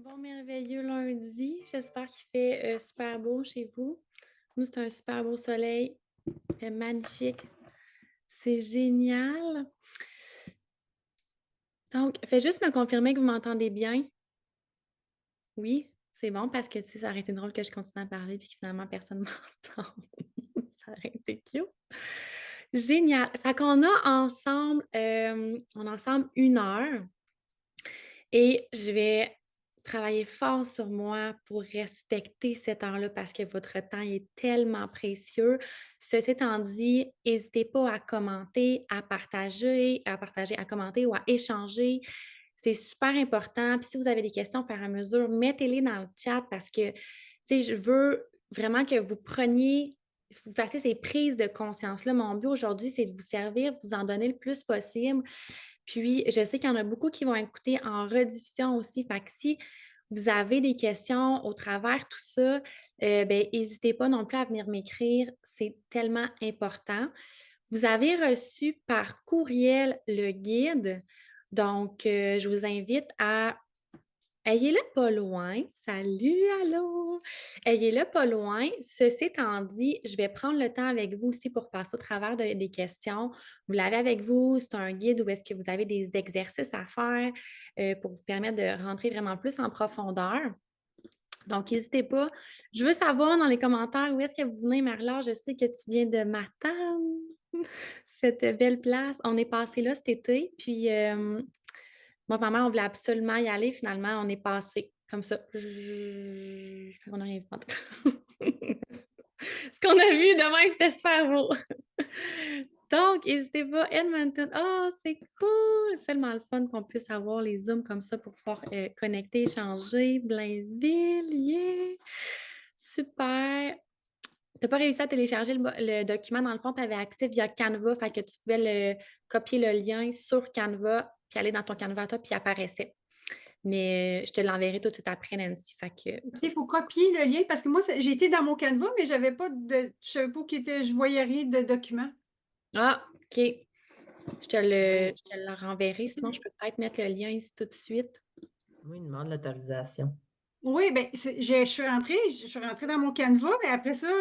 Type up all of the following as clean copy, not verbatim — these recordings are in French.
Bon merveilleux lundi. J'espère qu'il fait super beau chez vous. Nous, c'est un super beau soleil. Il fait magnifique. C'est génial. Donc, faites juste me confirmer que vous m'entendez bien. Oui, c'est bon parce que ça aurait été drôle que je continue à parler et que finalement personne ne m'entend. Ça aurait été cute. Génial. Fait qu'on a ensemble, on a ensemble 1 heure. Et je vais travailler fort sur moi pour respecter cette heure-là parce que votre temps est tellement précieux. Ceci étant dit, n'hésitez pas à commenter ou à échanger. C'est super important. Puis si vous avez des questions au fur et à mesure, mettez-les dans le chat parce que, tu sais, je veux vraiment que vous fassiez ces prises de conscience-là. Mon but aujourd'hui, c'est de vous servir, vous en donner le plus possible. Puis, je sais qu'il y en a beaucoup qui vont écouter en rediffusion aussi. Fait que si vous avez des questions au travers tout ça, ben, n'hésitez pas non plus à venir m'écrire. C'est tellement important. Vous avez reçu par courriel le guide. Donc, je vous invite à ayez-le pas loin. Salut, allô! Ayez-le pas loin. Ceci étant dit, je vais prendre le temps avec vous aussi pour passer au travers des questions. Vous l'avez avec vous, c'est un guide où est-ce que vous avez des exercices à faire pour vous permettre de rentrer vraiment plus en profondeur. Donc, n'hésitez pas. Je veux savoir dans les commentaires où est-ce que vous venez, Marla. Je sais que tu viens de Matane, cette belle place. On est passé là cet été, puis moi, maman, on voulait absolument y aller. Finalement, on est passé comme ça. On n'a rien vu. Ce qu'on a vu demain, c'était super beau. Donc, n'hésitez pas, Edmonton. Oh, c'est cool! C'est tellement le fun qu'on puisse avoir les Zooms comme ça pour pouvoir connecter, échanger. Blainville, yeah! Super! Tu n'as pas réussi à télécharger le document. Dans le fond, tu avais accès via Canva, fait que tu pouvais copier le lien sur Canva, puis aller dans ton Canva, toi, puis il apparaissait. Mais je te l'enverrai tout de suite après, Nancy. Fait que... Il faut copier le lien parce que moi, j'ai été dans mon Canva, mais j'avais pas je savais pas je voyais rien de document. Ah, OK. Je te le renverrai. Sinon, je peux peut-être mettre le lien ici tout de suite. Oui, il demande l'autorisation. Oui, bien, je suis rentrée dans mon Canva, mais après ça,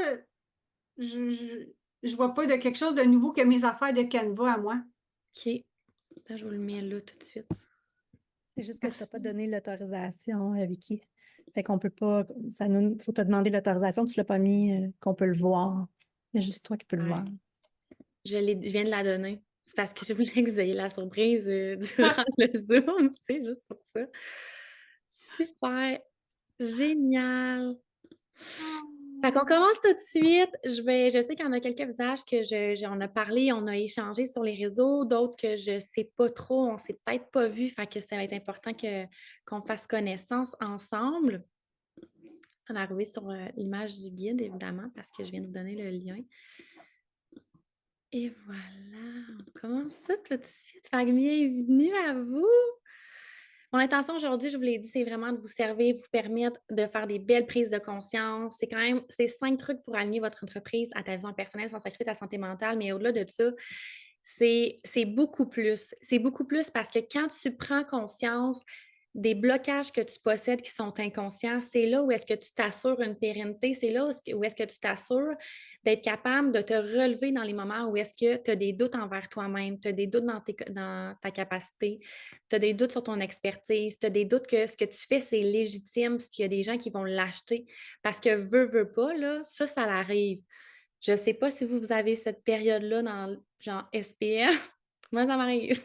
je, je, je vois pas de quelque chose de nouveau que mes affaires de Canva à moi. OK. Attends, je vous le mets là tout de suite. C'est juste que tu n'as pas Merci. donné l'autorisation, Vicky. Fait qu'on peut pas. Faut te demander l'autorisation, tu l'as pas mis, qu'on peut le voir. Il y a juste toi qui peux le Ouais. voir. Je viens de la donner. C'est parce que je voulais que vous ayez la surprise durant le Zoom. C'est juste pour ça. Super. Génial. Fait qu'on commence tout de suite. Je sais qu'il y en a quelques visages que j'en ai parlé, on a échangé sur les réseaux, d'autres que je sais pas trop, on s'est peut-être pas vu, fait que ça va être important qu'on fasse connaissance ensemble. Ça va arriver sur l'image du guide, évidemment, parce que je viens de vous donner le lien. Et voilà, on commence ça tout de suite. Fait que bienvenue à vous! Mon intention aujourd'hui, je vous l'ai dit, c'est vraiment de vous servir, vous permettre de faire des belles prises de conscience. C'est 5 trucs pour aligner votre entreprise à ta vision personnelle sans sacrifier ta santé mentale. Mais au-delà de ça, c'est beaucoup plus. C'est beaucoup plus parce que quand tu prends conscience des blocages que tu possèdes qui sont inconscients, c'est là où est-ce que tu t'assures une pérennité, c'est là où est-ce que tu t'assures d'être capable de te relever dans les moments où est-ce que tu as des doutes envers toi-même, tu as des doutes dans ta capacité, tu as des doutes sur ton expertise, tu as des doutes que ce que tu fais, c'est légitime, parce qu'il y a des gens qui vont l'acheter. Parce que veux pas, là, ça l'arrive. Je ne sais pas si vous avez cette période-là dans genre SPF. Moi, ça m'arrive.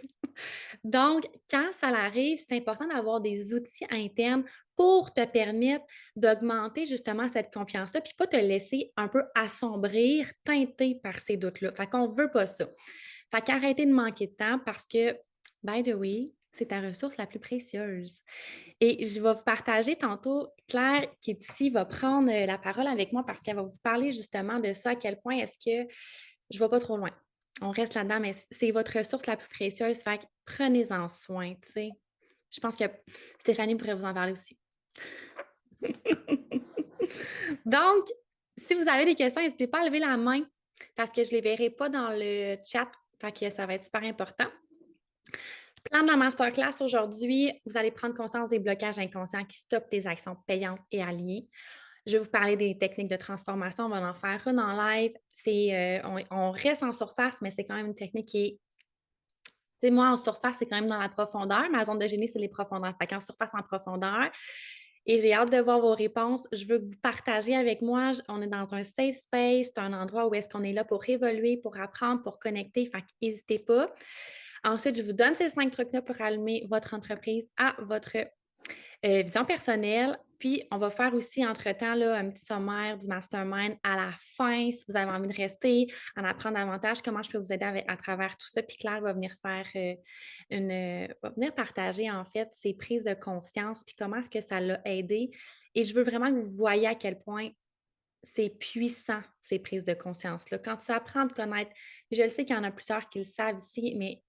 Donc, quand ça arrive, c'est important d'avoir des outils internes pour te permettre d'augmenter justement cette confiance-là, puis pas te laisser un peu assombrir, teinter par ces doutes-là. Fait qu'on veut pas ça. Fait qu'arrêtez de manquer de temps parce que, by the way, c'est ta ressource la plus précieuse. Et je vais vous partager tantôt, Claire, qui est ici, va prendre la parole avec moi parce qu'elle va vous parler justement de ça, à quel point est-ce que je ne vais pas trop loin. On reste là-dedans, mais c'est votre ressource la plus précieuse. Fait que prenez-en soin, tu sais. Je pense que Stéphanie pourrait vous en parler aussi. Donc, si vous avez des questions, n'hésitez pas à lever la main parce que je ne les verrai pas dans le chat. Fait que ça va être super important. Dans ma masterclass aujourd'hui, vous allez prendre conscience des blocages inconscients qui stoppent tes actions payantes et alignées. Je vais vous parler des techniques de transformation. On va en faire une en live. On reste en surface, mais c'est quand même une technique qui est. Tu sais, moi, en surface, c'est quand même dans la profondeur. Ma zone de génie, c'est les profondeurs. Fait qu'en surface, en profondeur. Et j'ai hâte de voir vos réponses. Je veux que vous partagez avec moi. On est dans un safe space. C'est un endroit où est-ce qu'on est là pour évoluer, pour apprendre, pour connecter. Fait n'hésitez pas. Ensuite, je vous donne ces 5 trucs-là pour allumer votre entreprise à votre vision personnelle. Puis, on va faire aussi, entre-temps, là, un petit sommaire du mastermind à la fin, si vous avez envie de rester, en apprendre davantage, comment je peux vous aider à travers tout ça. Puis, Claire va venir faire va venir partager, en fait, ses prises de conscience, puis comment est-ce que ça l'a aidé. Et je veux vraiment que vous voyez à quel point c'est puissant, ces prises de conscience-là. Quand tu apprends à te connaître, je le sais qu'il y en a plusieurs qui le savent ici, mais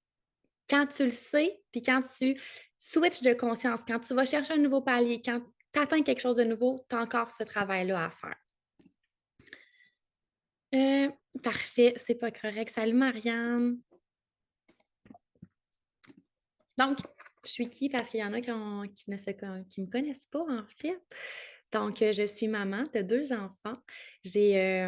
quand tu le sais, puis quand tu switches de conscience, quand tu vas chercher un nouveau palier, quand tu atteins quelque chose de nouveau, tu as encore ce travail-là à faire. Parfait, c'est pas correct. Salut Marianne. Donc, je suis qui? Parce qu'il y en a qui me connaissent pas, en fait. Donc, je suis maman de 2 enfants. J'ai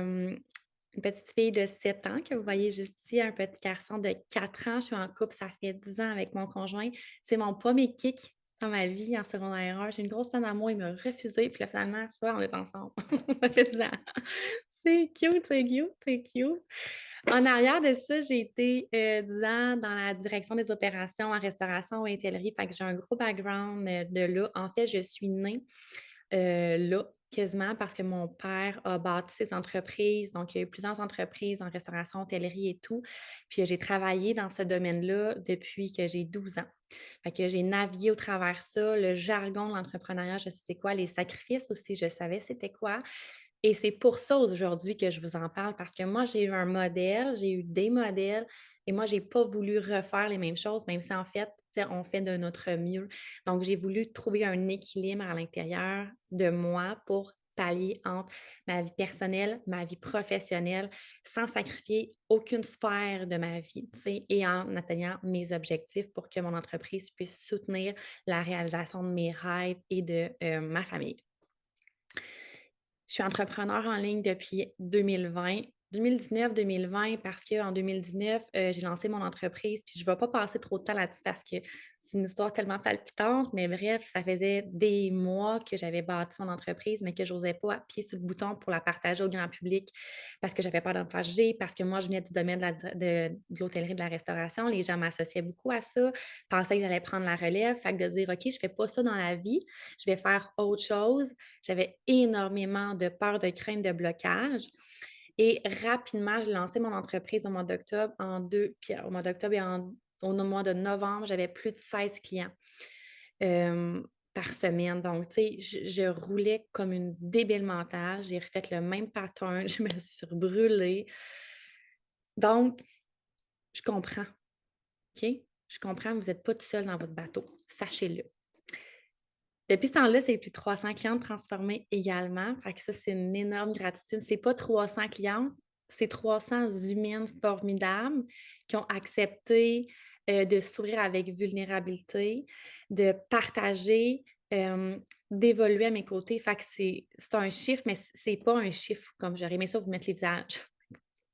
une petite fille de 7 ans que vous voyez juste ici, un petit garçon de 4 ans. Je suis en couple, ça fait 10 ans avec mon conjoint. C'est mon premier kick dans ma vie en secondaire 1. J'ai une grosse peine d'amour, il m'a refusé, puis là, finalement, tu vois, on est ensemble. Ça fait 10 ans. C'est cute, c'est cute, c'est cute. En arrière de ça, j'ai été 10 ans dans la direction des opérations en restauration et hôtellerie. Fait que j'ai un gros background de là. En fait, je suis née là, quasiment parce que mon père a bâti ses entreprises. Donc, il y a eu plusieurs entreprises en restauration, hôtellerie et tout. Puis, j'ai travaillé dans ce domaine-là depuis que j'ai 12 ans. Fait que j'ai navigué au travers ça, le jargon de l'entrepreneuriat, je sais c'est quoi, les sacrifices aussi, je savais c'était quoi. Et c'est pour ça aujourd'hui que je vous en parle, parce que moi, j'ai eu un modèle, j'ai eu des modèles, et moi, je n'ai pas voulu refaire les mêmes choses, même si en fait, on fait de notre mieux. Donc, j'ai voulu trouver un équilibre à l'intérieur de moi pour pallier entre ma vie personnelle, ma vie professionnelle, sans sacrifier aucune sphère de ma vie, et en atteignant mes objectifs pour que mon entreprise puisse soutenir la réalisation de mes rêves et de ma famille. Je suis entrepreneur en ligne depuis 2020. 2019-2020 parce qu'en 2019, j'ai lancé mon entreprise, puis je ne vais pas passer trop de temps là-dessus parce que c'est une histoire tellement palpitante, mais bref, ça faisait des mois que j'avais bâti mon entreprise, mais que je n'osais pas appuyer sur le bouton pour la partager au grand public parce que j'avais peur d'en faire juger, parce que moi, je venais du domaine de l'hôtellerie, de la restauration. Les gens m'associaient beaucoup à ça, pensaient que j'allais prendre la relève, fait que de dire, OK, je ne fais pas ça dans la vie, je vais faire autre chose. J'avais énormément de peur, de crainte, de blocage. Et rapidement, j'ai lancé mon entreprise au mois d'octobre. Puis au mois d'octobre et au mois de novembre, j'avais plus de 16 clients par semaine. Donc, tu sais, je roulais comme une débile mentale. J'ai refait le même pattern. Je me suis brûlée. Donc, je comprends. OK? Je comprends, vous n'êtes pas tout seul dans votre bateau. Sachez-le. Depuis ce temps-là, c'est plus de 300 clientes transformées également. Fait que ça, c'est une énorme gratitude. C'est pas 300 clientes, c'est 300 humaines formidables qui ont accepté de s'ouvrir avec vulnérabilité, de partager, d'évoluer à mes côtés. Fait que c'est un chiffre, mais c'est pas un chiffre comme j'aurais aimé ça vous mettre les visages.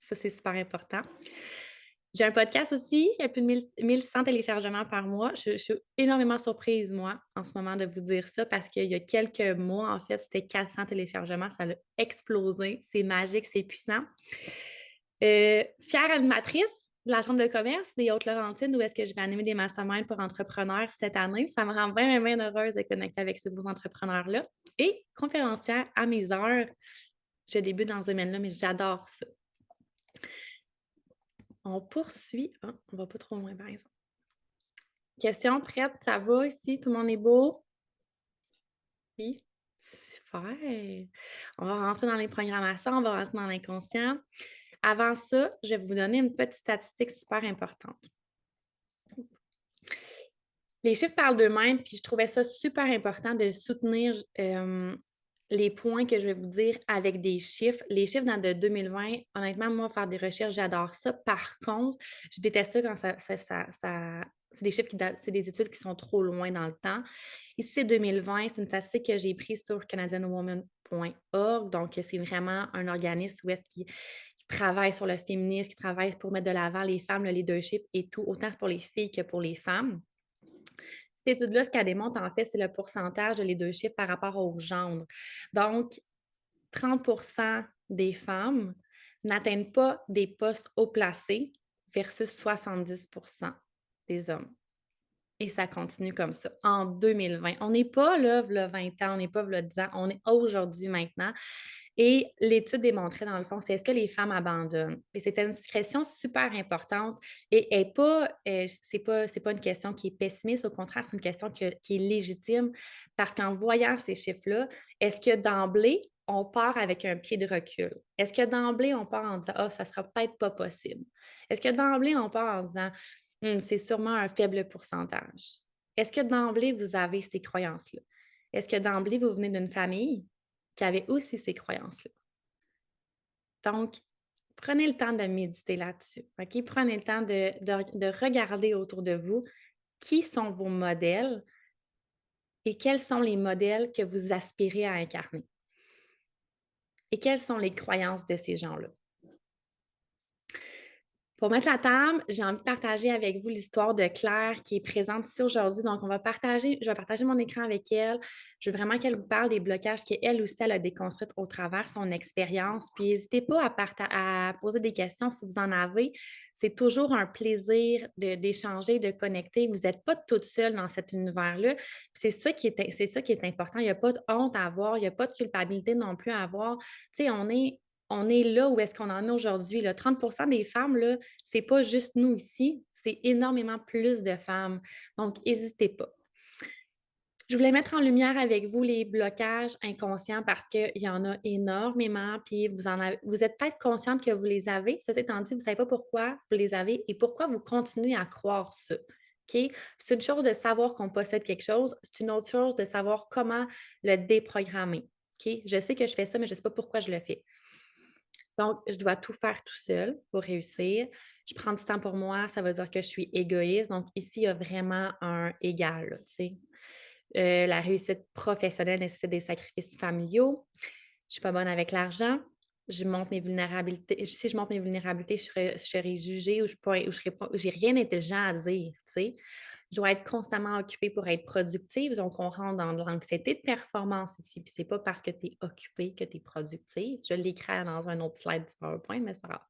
Ça, c'est super important. J'ai un podcast aussi, il y a plus de 1600 téléchargements par mois. Je suis énormément surprise, moi, en ce moment, de vous dire ça, parce qu'il y a quelques mois, en fait, c'était 400 téléchargements. Ça a explosé. C'est magique, c'est puissant. Fière animatrice de la Chambre de commerce des Hautes-Laurentides, où est-ce que je vais animer des masterminds pour entrepreneurs cette année. Ça me rend bien, bien heureuse de connecter avec ces beaux entrepreneurs-là. Et conférencière à mes heures. Je débute dans ce domaine-là, mais j'adore ça. On poursuit. Oh, on ne va pas trop loin, par exemple. Question prête? Ça va ici? Tout le monde est beau? Oui? Super! On va rentrer dans les programmations, on va rentrer dans l'inconscient. Avant ça, je vais vous donner une petite statistique super importante. Les chiffres parlent d'eux-mêmes, puis je trouvais ça super important de soutenir les points que je vais vous dire avec des chiffres. Les chiffres dans de 2020, honnêtement, moi, faire des recherches, j'adore ça. Par contre, je déteste ça quand C'est des chiffres qui datent, c'est des études qui sont trop loin dans le temps. Ici, c'est 2020, c'est une statistique que j'ai prise sur canadianwoman.org. Donc, c'est vraiment un organisme où est-ce qui travaille sur le féminisme, qui travaille pour mettre de l'avant les femmes, le leadership et tout, autant pour les filles que pour les femmes. Cette étude-là, ce qu'elle démontre, en fait, c'est le pourcentage de leadership par rapport au genre. Donc, 30% des femmes n'atteignent pas des postes haut placés versus 70% des hommes. Et ça continue comme ça en 2020. On n'est pas là, v'là 20 ans, on n'est pas v'là 10 ans, on est aujourd'hui maintenant. Et l'étude démontrait, dans le fond, c'est est-ce que les femmes abandonnent? Et c'était une question super importante et c'est pas une question qui est pessimiste, au contraire, c'est une question qui est légitime parce qu'en voyant ces chiffres-là, est-ce que d'emblée, on part avec un pied de recul? Est-ce que d'emblée, on part en disant, ah, ça sera peut-être pas possible? Est-ce que d'emblée, on part en disant, c'est sûrement un faible pourcentage? Est-ce que d'emblée, vous avez ces croyances-là? Est-ce que d'emblée, vous venez d'une famille qui avait aussi ces croyances-là? Donc, prenez le temps de méditer là-dessus. OK? Prenez le temps de regarder autour de vous qui sont vos modèles et quels sont les modèles que vous aspirez à incarner. Et quelles sont les croyances de ces gens-là? Pour mettre la table, j'ai envie de partager avec vous l'histoire de Claire qui est présente ici aujourd'hui. Donc, je vais partager mon écran avec elle. Je veux vraiment qu'elle vous parle des blocages qu'elle aussi, elle a déconstruits au travers son expérience. Puis, n'hésitez pas à poser des questions si vous en avez. C'est toujours un plaisir d'échanger, de connecter. Vous n'êtes pas toute seule dans cet univers-là. C'est ça qui est important. Il n'y a pas de honte à avoir. Il n'y a pas de culpabilité non plus à avoir. Tu sais, on est là où est-ce qu'on en est aujourd'hui. 30% des femmes, là, c'est pas juste nous ici, c'est énormément plus de femmes. Donc, n'hésitez pas. Je voulais mettre en lumière avec vous les blocages inconscients parce qu'il y en a énormément, puis vous êtes peut-être consciente que vous les avez. Ceci étant dit, vous ne savez pas pourquoi vous les avez et pourquoi vous continuez à croire ça. OK? C'est une chose de savoir qu'on possède quelque chose, c'est une autre chose de savoir comment le déprogrammer. OK? Je sais que je fais ça, mais je ne sais pas pourquoi je le fais. Donc, je dois tout faire tout seul pour réussir. Je prends du temps pour moi, ça veut dire que je suis égoïste. Donc, ici, il y a vraiment un égal, tu sais. La réussite professionnelle nécessite des sacrifices familiaux. Je ne suis pas bonne avec l'argent. Je montre mes vulnérabilités. Si je montre mes vulnérabilités, je serai jugée ou j'ai rien d'intelligent à dire, tu sais. Je dois être constamment occupée pour être productive. Donc, on rentre dans de l'anxiété de performance ici. Puis, c'est pas parce que tu es occupée que tu es productive. Je l'écris dans un autre slide du PowerPoint, mais c'est pas grave.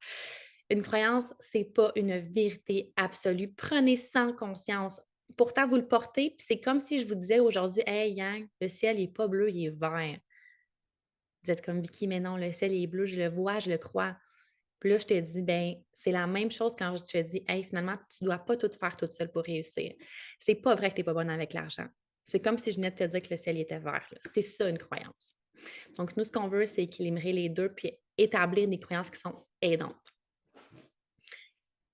Une croyance, c'est pas une vérité absolue. Prenez sans conscience. Pourtant, vous le portez, puis c'est comme si je vous disais aujourd'hui, hey Yang, le ciel n'est pas bleu, il est vert. Vous êtes comme Vicky, mais non, le ciel est bleu, je le vois, je le crois. Puis là, je te dis, ben, c'est la même chose quand je te dis, hey, finalement, tu ne dois pas tout faire toute seule pour réussir. C'est pas vrai que tu n'es pas bonne avec l'argent. C'est comme si je venais de te dire que le ciel était vert. C'est ça une croyance. Donc, nous, ce qu'on veut, c'est équilibrer les deux puis établir des croyances qui sont aidantes.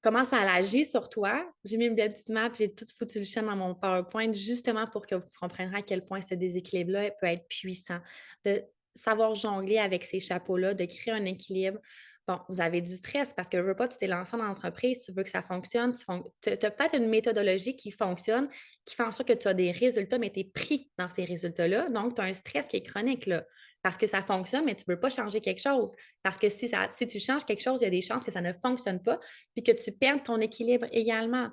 Comment ça agit sur toi? J'ai mis une belle petite map, j'ai tout foutu le champ dans mon PowerPoint justement pour que vous compreniez à quel point ce déséquilibre-là peut être puissant. De savoir jongler avec ces chapeaux-là, de créer un équilibre. Bon, vous avez du stress parce que je veux pas, tu t'es lancé dans l'entreprise, tu veux que ça fonctionne, tu as peut-être une méthodologie qui fonctionne, qui fait en sorte que tu as des résultats, mais tu es pris dans ces résultats-là. Donc, tu as un stress qui est chronique là, parce que ça fonctionne, mais tu ne veux pas changer quelque chose. Parce que si tu changes quelque chose, il y a des chances que ça ne fonctionne pas puis que tu perdes ton équilibre également.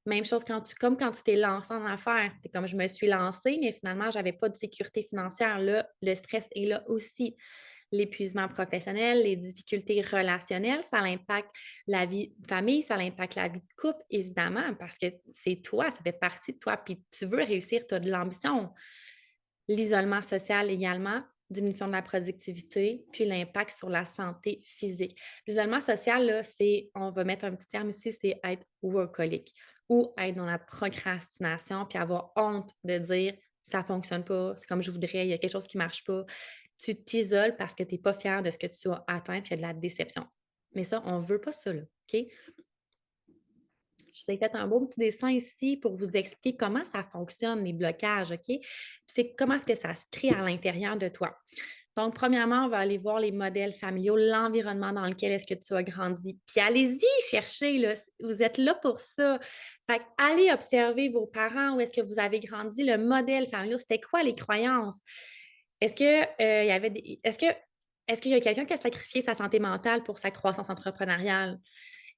Même chose comme quand tu t'es lancé en affaires. C'est comme je me suis lancée, mais finalement, je n'avais pas de sécurité financière. Là, le stress est là aussi. L'épuisement professionnel, les difficultés relationnelles, ça impacte la vie de famille, ça impacte la vie de couple, évidemment, parce que c'est toi, ça fait partie de toi, puis tu veux réussir, tu as de l'ambition. L'isolement social également, diminution de la productivité, puis l'impact sur la santé physique. L'isolement social, là, on va mettre un petit terme ici, c'est être workaholic ou être dans la procrastination, puis avoir honte de dire ça ne fonctionne pas, c'est comme je voudrais, il y a quelque chose qui ne marche pas. Tu t'isoles parce que tu n'es pas fier de ce que tu as atteint, puis il y a de la déception. Mais ça, on ne veut pas ça, là, OK? Je vous ai fait un beau petit dessin ici pour vous expliquer comment ça fonctionne, les blocages, OK? C'est comment est-ce que ça se crée à l'intérieur de toi. Donc, premièrement, on va aller voir les modèles familiaux, l'environnement dans lequel est-ce que tu as grandi. Puis allez-y, cherchez, là, vous êtes là pour ça. Fait que allez observer vos parents, où est-ce que vous avez grandi, le modèle familial, c'était quoi les croyances? Est-ce que, il y avait est-ce qu'il y a quelqu'un qui a sacrifié sa santé mentale pour sa croissance entrepreneuriale?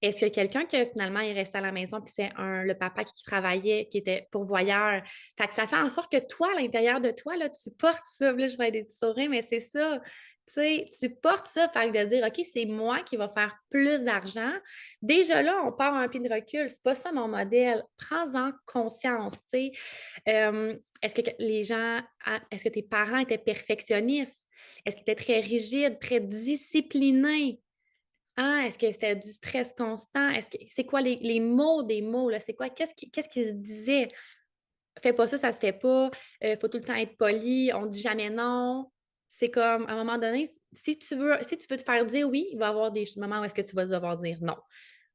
Est-ce qu'il y a quelqu'un qui finalement est resté à la maison puis c'est le papa qui travaillait, qui était pourvoyeur? Fait que ça fait en sorte que toi, à l'intérieur de toi, là, tu portes ça. Là, je vais des sourires, mais c'est ça. Tu sais, tu portes ça, fait que de dire, OK, c'est moi qui va faire plus d'argent. Déjà là, on part un pied de recul. C'est pas ça mon modèle. Prends-en conscience, tu sais. Est-ce que est-ce que tes parents étaient perfectionnistes? Est-ce qu'ils étaient très rigides, très disciplinés? Ah, est-ce que c'était du stress constant? C'est quoi les mots des mots, là? C'est quoi? Qu'est-ce qu'ils se disaient? Fais pas ça se fait pas. Faut tout le temps être poli. On dit jamais non. C'est comme, à un moment donné, si tu veux te faire dire oui, il va y avoir des moments où est-ce que tu vas devoir dire non.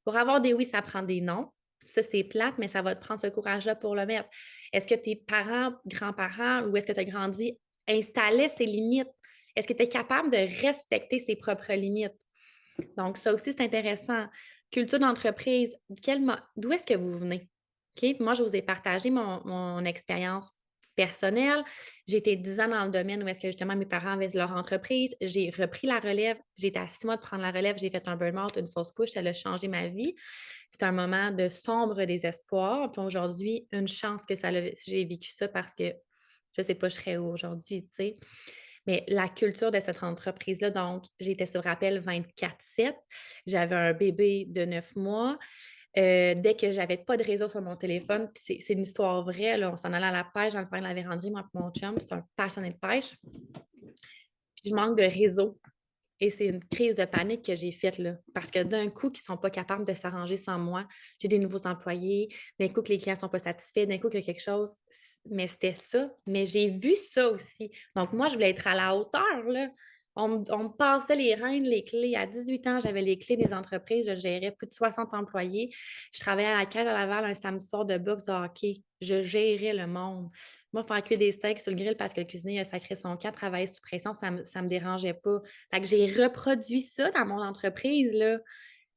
Pour avoir des oui, ça prend des non. Ça, c'est plate, mais ça va te prendre ce courage-là pour le mettre. Est-ce que tes parents, grands-parents, ou est-ce que tu as grandi, installaient ces limites? Est-ce que tu es capable de respecter ses propres limites? Donc, ça aussi, c'est intéressant. Culture d'entreprise, d'où est-ce que vous venez? OK? Moi, je vous ai partagé mon expérience personnelle. J'ai été 10 ans dans le domaine où est-ce que justement mes parents avaient leur entreprise. J'ai repris la relève. J'étais à 6 mois de prendre la relève. J'ai fait un burn-out, une fausse couche. Ça a changé ma vie. C'est un moment de sombre désespoir. Puis aujourd'hui, une chance que j'ai vécu ça parce que je ne sais pas, je serais où aujourd'hui, tu sais. Mais la culture de cette entreprise-là, donc, j'étais sur appel 24/7. J'avais un bébé de 9 mois. Dès que j'avais pas de réseau sur mon téléphone, puis c'est une histoire vraie, là, on s'en allait à la pêche dans le parc de la véranderie, moi et mon chum, c'est un passionné de pêche. Puis je manque de réseau. Et c'est une crise de panique que j'ai faite, là, parce que d'un coup, ils ne sont pas capables de s'arranger sans moi. J'ai des nouveaux employés, d'un coup, que les clients ne sont pas satisfaits, d'un coup, qu'il y a quelque chose. Mais c'était ça. Mais j'ai vu ça aussi. Donc, moi, je voulais être à la hauteur, là. On me passait les rênes, les clés. À 18 ans, j'avais les clés des entreprises. Je gérais plus de 60 employés. Je travaillais à la cage à Laval un samedi soir de boxe de hockey. Je gérais le monde. Moi, faire cuire des steaks sur le grill parce que le cuisinier a sacré son camp, travailler sous pression, ça me dérangeait pas. Fait que j'ai reproduit ça dans mon entreprise, là.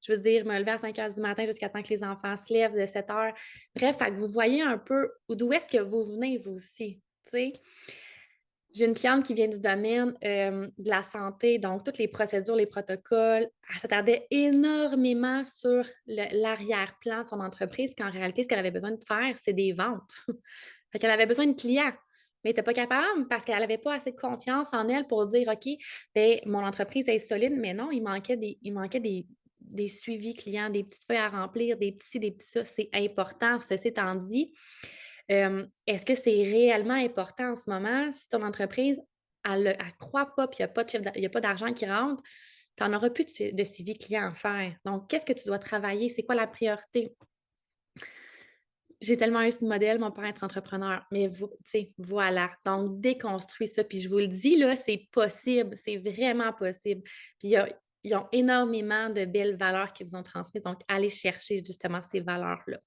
Je veux dire, me lever à 5 heures du matin jusqu'à temps que les enfants se lèvent de 7 heures. Bref, fait que vous voyez un peu d'où est-ce que vous venez, vous aussi, tu sais. J'ai une cliente qui vient du domaine de la santé, donc toutes les procédures, les protocoles. Elle s'attardait énormément sur l'arrière-plan de son entreprise, qu'en réalité, ce qu'elle avait besoin de faire, c'est des ventes. Fait qu'elle avait besoin de clients, mais elle n'était pas capable parce qu'elle n'avait pas assez de confiance en elle pour dire OK, bien, mon entreprise est solide, mais non, il manquait des suivis clients, des petites feuilles à remplir, des petits, des petits ça. C'est important. Ceci étant dit, est-ce que c'est réellement important en ce moment si ton entreprise, elle ne croît pas puis il n'y a pas d'argent qui rentre? Tu n'en auras plus de suivi client à faire. Donc, qu'est-ce que tu dois travailler? C'est quoi la priorité? J'ai tellement eu ce modèle, mon père est entrepreneur, mais tu sais, voilà. Donc, déconstruis ça. Puis je vous le dis, là, c'est possible, c'est vraiment possible. Puis ils ont énormément de belles valeurs qu'ils vous ont transmises. Donc, allez chercher justement ces valeurs-là.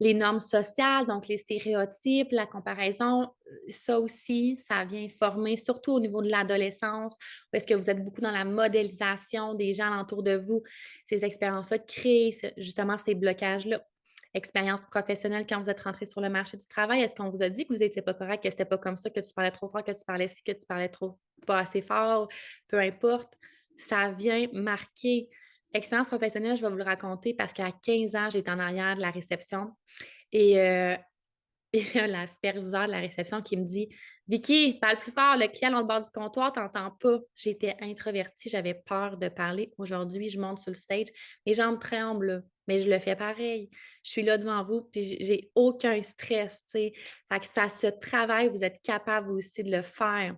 Les normes sociales, donc les stéréotypes, la comparaison, ça aussi, ça vient former, surtout au niveau de l'adolescence, où est-ce que vous êtes beaucoup dans la modélisation des gens alentour de vous. Ces expériences-là créent justement ces blocages-là. Expérience professionnelle quand vous êtes rentré sur le marché du travail, est-ce qu'on vous a dit que vous n'étiez pas correct, que c'était pas comme ça, que tu parlais trop fort, que tu parlais ci, que tu parlais trop pas assez fort, peu importe, ça vient marquer. Expérience professionnelle, je vais vous le raconter parce qu'à 15 ans, j'étais en arrière de la réception et il y a la superviseure de la réception qui me dit Vicky, parle plus fort, le client à l'autre bord du comptoir, t'entends pas. J'étais introvertie, j'avais peur de parler. Aujourd'hui, je monte sur le stage, mes jambes tremblent, là, mais je le fais pareil. Je suis là devant vous, puis j'ai aucun stress, tu sais. Fait que ça se travaille, vous êtes capable aussi de le faire.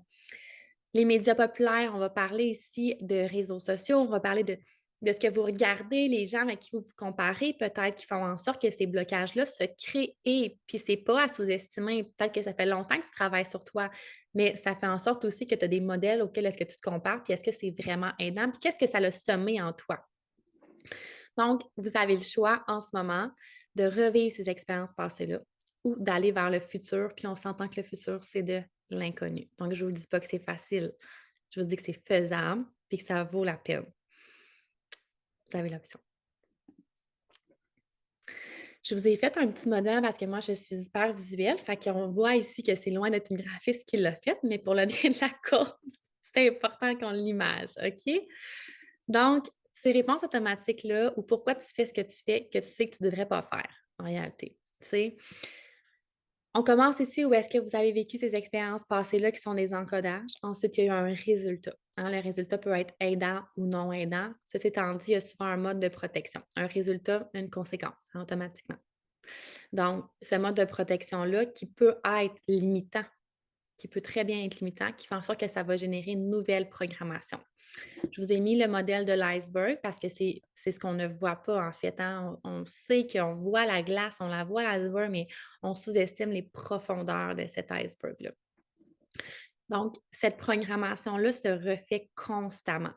Les médias populaires, on va parler ici de réseaux sociaux, on va parler de ce que vous regardez, les gens avec qui vous vous comparez, peut-être qui font en sorte que ces blocages-là se créent. Puis c'est pas à sous-estimer. Peut-être que ça fait longtemps que tu travailles sur toi, mais ça fait en sorte aussi que tu as des modèles auxquels est-ce que tu te compares, puis est-ce que c'est vraiment aidant, puis qu'est-ce que ça a semé en toi. Donc, vous avez le choix en ce moment de revivre ces expériences passées-là ou d'aller vers le futur, puis on s'entend que le futur, c'est de l'inconnu. Donc, je ne vous dis pas que c'est facile. je vous dis que c'est faisable et que ça vaut la peine. Vous avez l'option. Je vous ai fait un petit modèle parce que moi, je suis hyper visuelle. Fait qu'on voit ici que c'est loin d'être une graphiste qui l'a fait, mais pour le bien de la cause, c'est important qu'on l'image, OK? Donc, ces réponses automatiques-là, ou pourquoi tu fais ce que tu fais, que tu sais que tu ne devrais pas faire, en réalité. Tu sais, on commence ici où est-ce que vous avez vécu ces expériences passées-là qui sont des encodages. Ensuite, il y a eu un résultat. Hein, le résultat peut être aidant ou non aidant. Ceci étant dit, il y a souvent un mode de protection. Un résultat, une conséquence, hein, automatiquement. Donc, ce mode de protection-là qui peut être limitant, qui peut très bien être limitant, qui fait en sorte que ça va générer une nouvelle programmation. Je vous ai mis le modèle de l'iceberg parce que c'est ce qu'on ne voit pas en fait. Hein. On sait qu'on voit la glace, on la voit l'iceberg, mais on sous-estime les profondeurs de cet iceberg-là. Donc, cette programmation-là se refait constamment.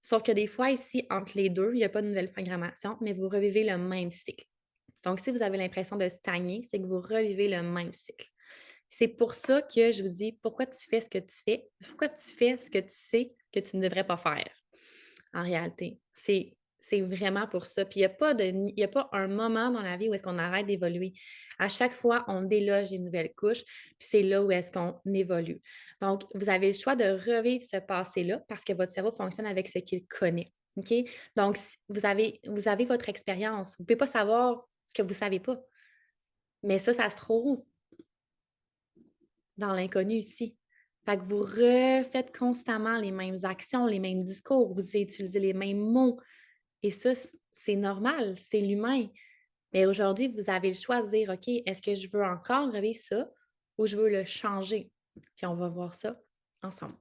Sauf que des fois, ici, entre les deux, il n'y a pas de nouvelle programmation, mais vous revivez le même cycle. Donc, si vous avez l'impression de stagner, c'est que vous revivez le même cycle. C'est pour ça que je vous dis, pourquoi tu fais ce que tu fais? Pourquoi tu fais ce que tu sais que tu ne devrais pas faire, en réalité? C'est vraiment pour ça. Puis, il y a pas un moment dans la vie où est-ce qu'on arrête d'évoluer. À chaque fois, on déloge des nouvelles couches, puis c'est là où est-ce qu'on évolue. Donc, vous avez le choix de revivre ce passé-là parce que votre cerveau fonctionne avec ce qu'il connaît. OK? Donc, vous avez votre expérience. Vous ne pouvez pas savoir ce que vous ne savez pas. Mais ça se trouve dans l'inconnu ici. Fait que vous refaites constamment les mêmes actions, les mêmes discours, vous utilisez les mêmes mots. Et ça, c'est normal, c'est l'humain. Mais aujourd'hui, vous avez le choix de dire, OK, est-ce que je veux encore revivre ça ou je veux le changer? Puis on va voir ça ensemble.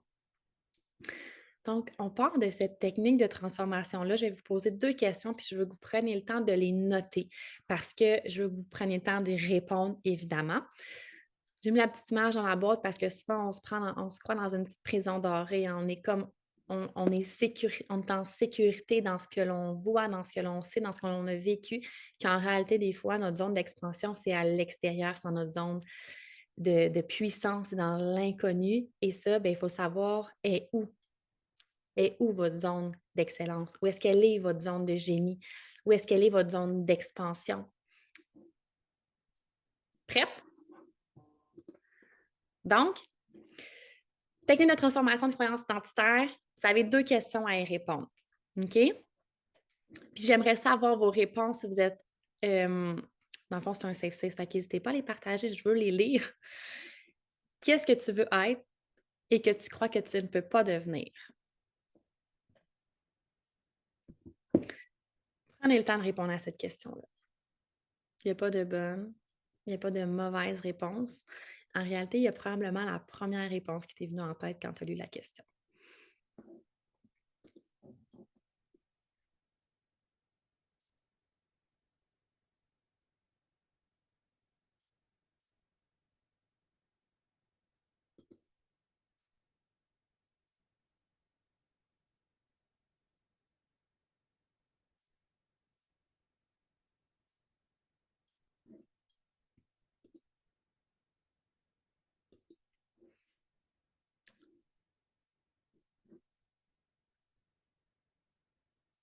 Donc, on part de cette technique de transformation-là. Je vais vous poser 2 questions, puis je veux que vous preniez le temps de les noter parce que je veux que vous preniez le temps d'y répondre, évidemment. J'ai mis la petite image dans la boîte parce que souvent, on se croit dans une petite prison dorée. Hein. On est comme, on est en sécurité dans ce que l'on voit, dans ce que l'on sait, dans ce que l'on a vécu, qu'en réalité, des fois, notre zone d'expansion, c'est à l'extérieur, c'est dans notre zone de puissance, c'est dans l'inconnu. Et ça, ben, il faut savoir est où. Est où votre zone d'excellence? Où est-ce qu'elle est, votre zone de génie? Où est-ce qu'elle est, votre zone d'expansion? Prête? Donc, technique de transformation de croyances identitaires, vous avez 2 questions à y répondre. OK? Puis j'aimerais savoir vos réponses si vous êtes. Dans le fond, c'est un safe space, fait n'hésitez pas à les partager, je veux les lire. Qu'est-ce que tu veux être et que tu crois que tu ne peux pas devenir? Prenez le temps de répondre à cette question-là. Il n'y a pas de bonne, il n'y a pas de mauvaise réponse. En réalité, il y a probablement la première réponse qui t'est venue en tête quand tu as lu la question.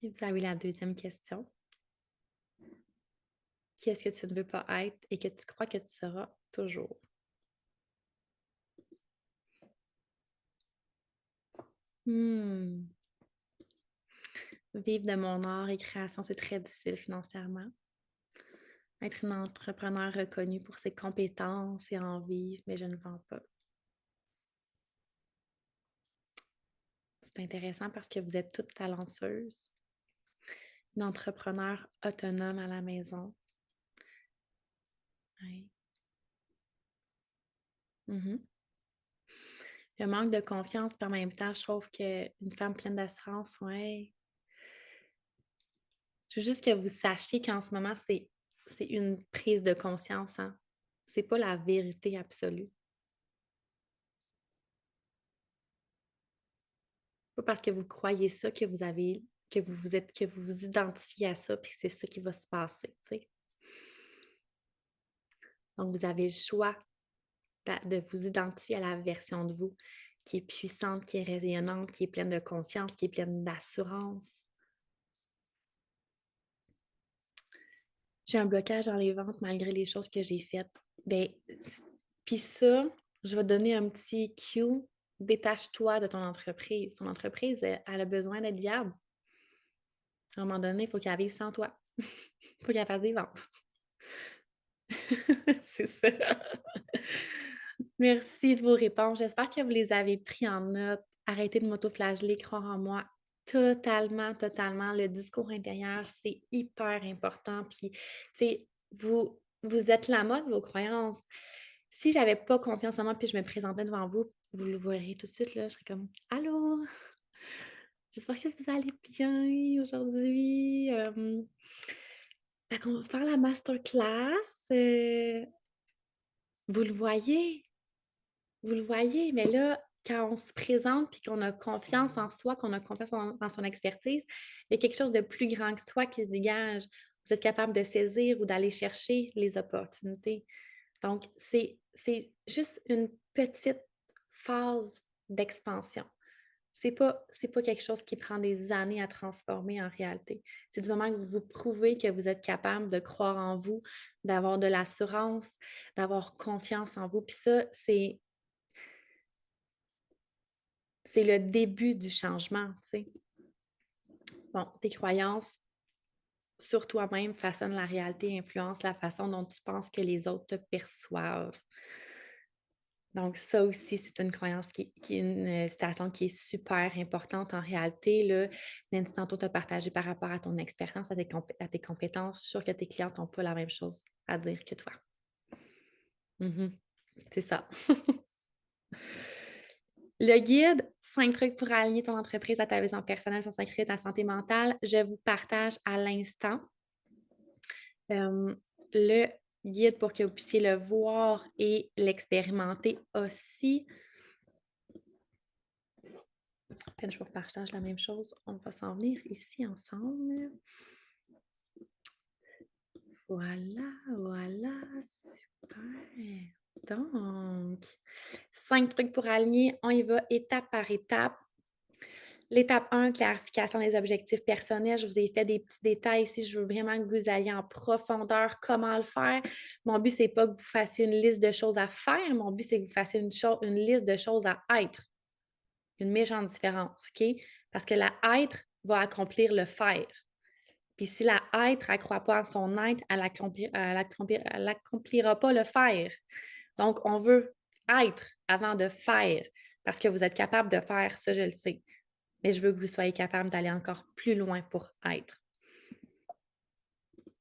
Et vous avez la deuxième question. Qui est-ce que tu ne veux pas être et que tu crois que tu seras toujours? Vivre de mon art et création, c'est très difficile financièrement. Être une entrepreneur reconnue pour ses compétences et en vivre, mais je ne vends pas. C'est intéressant parce que vous êtes toutes talentueuses. Une entrepreneur autonome à la maison. Oui. Le manque de confiance, puis en même temps, je trouve qu'une femme pleine d'assurance, ouais. Je veux juste que vous sachiez qu'en ce moment, c'est une prise de conscience. Hein? C'est pas la vérité absolue. Pas parce que vous croyez ça que que vous vous identifiez à ça, puis c'est ça qui va se passer. T'sais. Donc, vous avez le choix de vous identifier à la version de vous qui est puissante, qui est rayonnante, qui est pleine de confiance, qui est pleine d'assurance. J'ai un blocage dans les ventes malgré les choses que j'ai faites. Ben, puis ça, je vais donner un petit cue. Détache-toi de ton entreprise. Ton entreprise, elle a besoin d'être viable. À un moment donné, il faut qu'elle vive sans toi. Il faut qu'elle fasse des ventes. C'est ça. Merci de vos réponses. J'espère que vous les avez pris en note. Arrêtez de m'auto-flageller, croire en moi. Totalement, totalement. Le discours intérieur, c'est hyper important. Puis, tu sais, vous êtes la mode de vos croyances. Si j'avais pas confiance en moi puis je me présentais devant vous, vous le verrez tout de suite, là, je serais comme « Allô? J'espère que vous allez bien aujourd'hui. Fait qu'on va faire la masterclass. Vous le voyez? Vous le voyez, mais là, quand on se présente puis qu'on a confiance en soi, qu'on a confiance en son expertise, il y a quelque chose de plus grand que soi qui se dégage. Vous êtes capable de saisir ou d'aller chercher les opportunités. Donc, c'est juste une petite phase d'expansion. C'est pas quelque chose qui prend des années à transformer en réalité. C'est du moment que vous prouvez que vous êtes capable de croire en vous, d'avoir de l'assurance, d'avoir confiance en vous. Puis ça, c'est le début du changement, tu sais. Bon, tes croyances sur toi-même façonnent la réalité, influencent la façon dont tu penses que les autres te perçoivent. Donc, ça aussi, c'est une croyance qui est une citation qui est super importante en réalité. Là, Nancy, tantôt, tu as partagé par rapport à ton expérience, à tes compétences. Je suis sûre que tes clients n'ont pas la même chose à dire que toi. C'est ça. Le guide 5 trucs pour aligner ton entreprise à ta vision personnelle sans sacrifier ta santé mentale, je vous partage à l'instant le guide pour que vous puissiez le voir et l'expérimenter aussi. Peut-être que je vous partage la même chose. On va s'en venir ici ensemble. Voilà, super. Donc, 5 trucs pour aligner. On y va étape par étape. L'étape 1, clarification des objectifs personnels. Je vous ai fait des petits détails ici. Je veux vraiment que vous alliez en profondeur comment le faire. Mon but, ce n'est pas que vous fassiez une liste de choses à faire. Mon but, c'est que vous fassiez une liste de choses à être. Une méchante différence, OK? Parce que la être va accomplir le faire. Puis si la être ne croit pas en son être, elle n'accomplira pas le faire. Donc, on veut être avant de faire parce que vous êtes capable de faire ça, je le sais. Mais je veux que vous soyez capable d'aller encore plus loin pour être.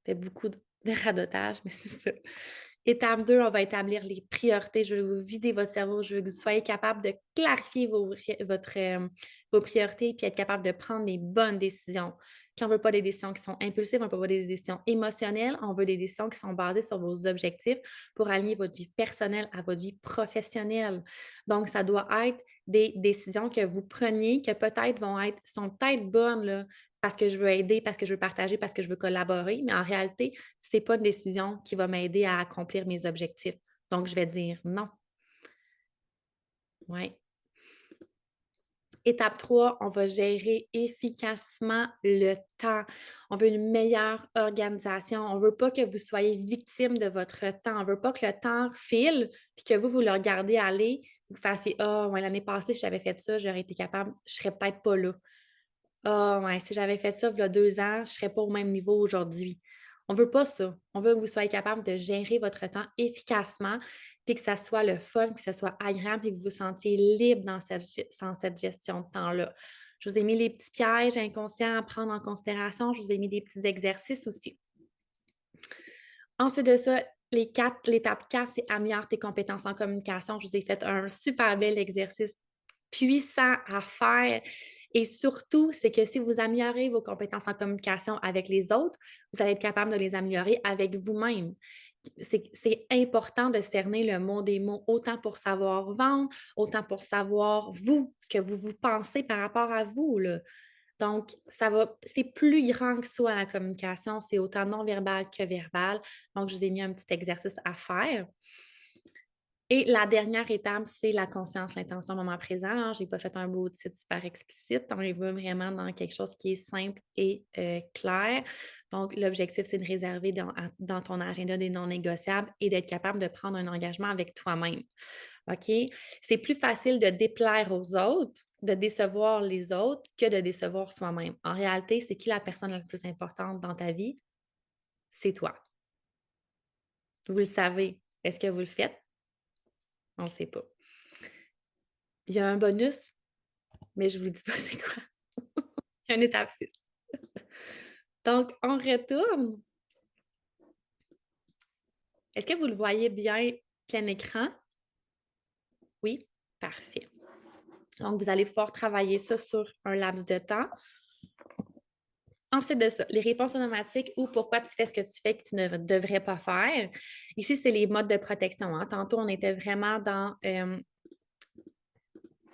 C'est beaucoup de radotage, mais c'est ça. Étape 2, on va établir les priorités. Je veux que vous videz votre cerveau. Je veux que vous soyez capable de clarifier vos priorités puis être capable de prendre les bonnes décisions. Puis on ne veut pas des décisions qui sont impulsives, on ne veut pas des décisions émotionnelles, on veut des décisions qui sont basées sur vos objectifs pour aligner votre vie personnelle à votre vie professionnelle. Donc, ça doit être des décisions que vous preniez, que peut-être sont peut-être bonnes là, parce que je veux aider, parce que je veux partager, parce que je veux collaborer, mais en réalité, ce n'est pas une décision qui va m'aider à accomplir mes objectifs. Donc, je vais dire non. Oui. Étape 3, on va gérer efficacement le temps. On veut une meilleure organisation. On ne veut pas que vous soyez victime de votre temps. On ne veut pas que le temps file puis que vous le regardez aller, vous fassiez « Ah, ouais, l'année passée, si j'avais fait ça, j'aurais été capable, je ne serais peut-être pas là. Ah, ouais, si j'avais fait ça il y a 2 ans, je ne serais pas au même niveau aujourd'hui. » On ne veut pas ça. On veut que vous soyez capable de gérer votre temps efficacement, puis que ça soit le fun, que ce soit agréable, et que vous vous sentiez libre dans cette gestion de temps-là. Je vous ai mis les petits pièges inconscients à prendre en considération. Je vous ai mis des petits exercices aussi. Ensuite de ça, l'étape 4, c'est améliorer tes compétences en communication. Je vous ai fait un super bel exercice puissant à faire. Et surtout, c'est que si vous améliorez vos compétences en communication avec les autres, vous allez être capable de les améliorer avec vous-même. C'est important de cerner le mot des mots, autant pour savoir vendre, autant pour savoir vous, ce que vous pensez par rapport à vous, là. Donc, c'est plus grand que ça, la communication. C'est autant non-verbal que verbal. Donc, je vous ai mis un petit exercice à faire. Et la dernière étape, c'est la conscience, l'intention au moment présent. Hein. Je n'ai pas fait un beau titre super explicite. On y va vraiment dans quelque chose qui est simple et clair. Donc, l'objectif, c'est de réserver dans ton agenda des non négociables et d'être capable de prendre un engagement avec toi-même. OK? C'est plus facile de déplaire aux autres, de décevoir les autres que de décevoir soi-même. En réalité, c'est qui la personne la plus importante dans ta vie? C'est toi. Vous le savez. Est-ce que vous le faites? On ne le sait pas. Il y a un bonus, mais je ne vous dis pas c'est quoi. Il y a une étape 6. Donc, on retourne. Est-ce que vous le voyez bien plein écran? Oui? Parfait. Donc, vous allez pouvoir travailler ça sur un laps de temps. Ensuite de ça, les réponses automatiques ou pourquoi tu fais ce que tu fais que tu ne devrais pas faire. Ici, c'est les modes de protection. Hein. Tantôt, on était vraiment dans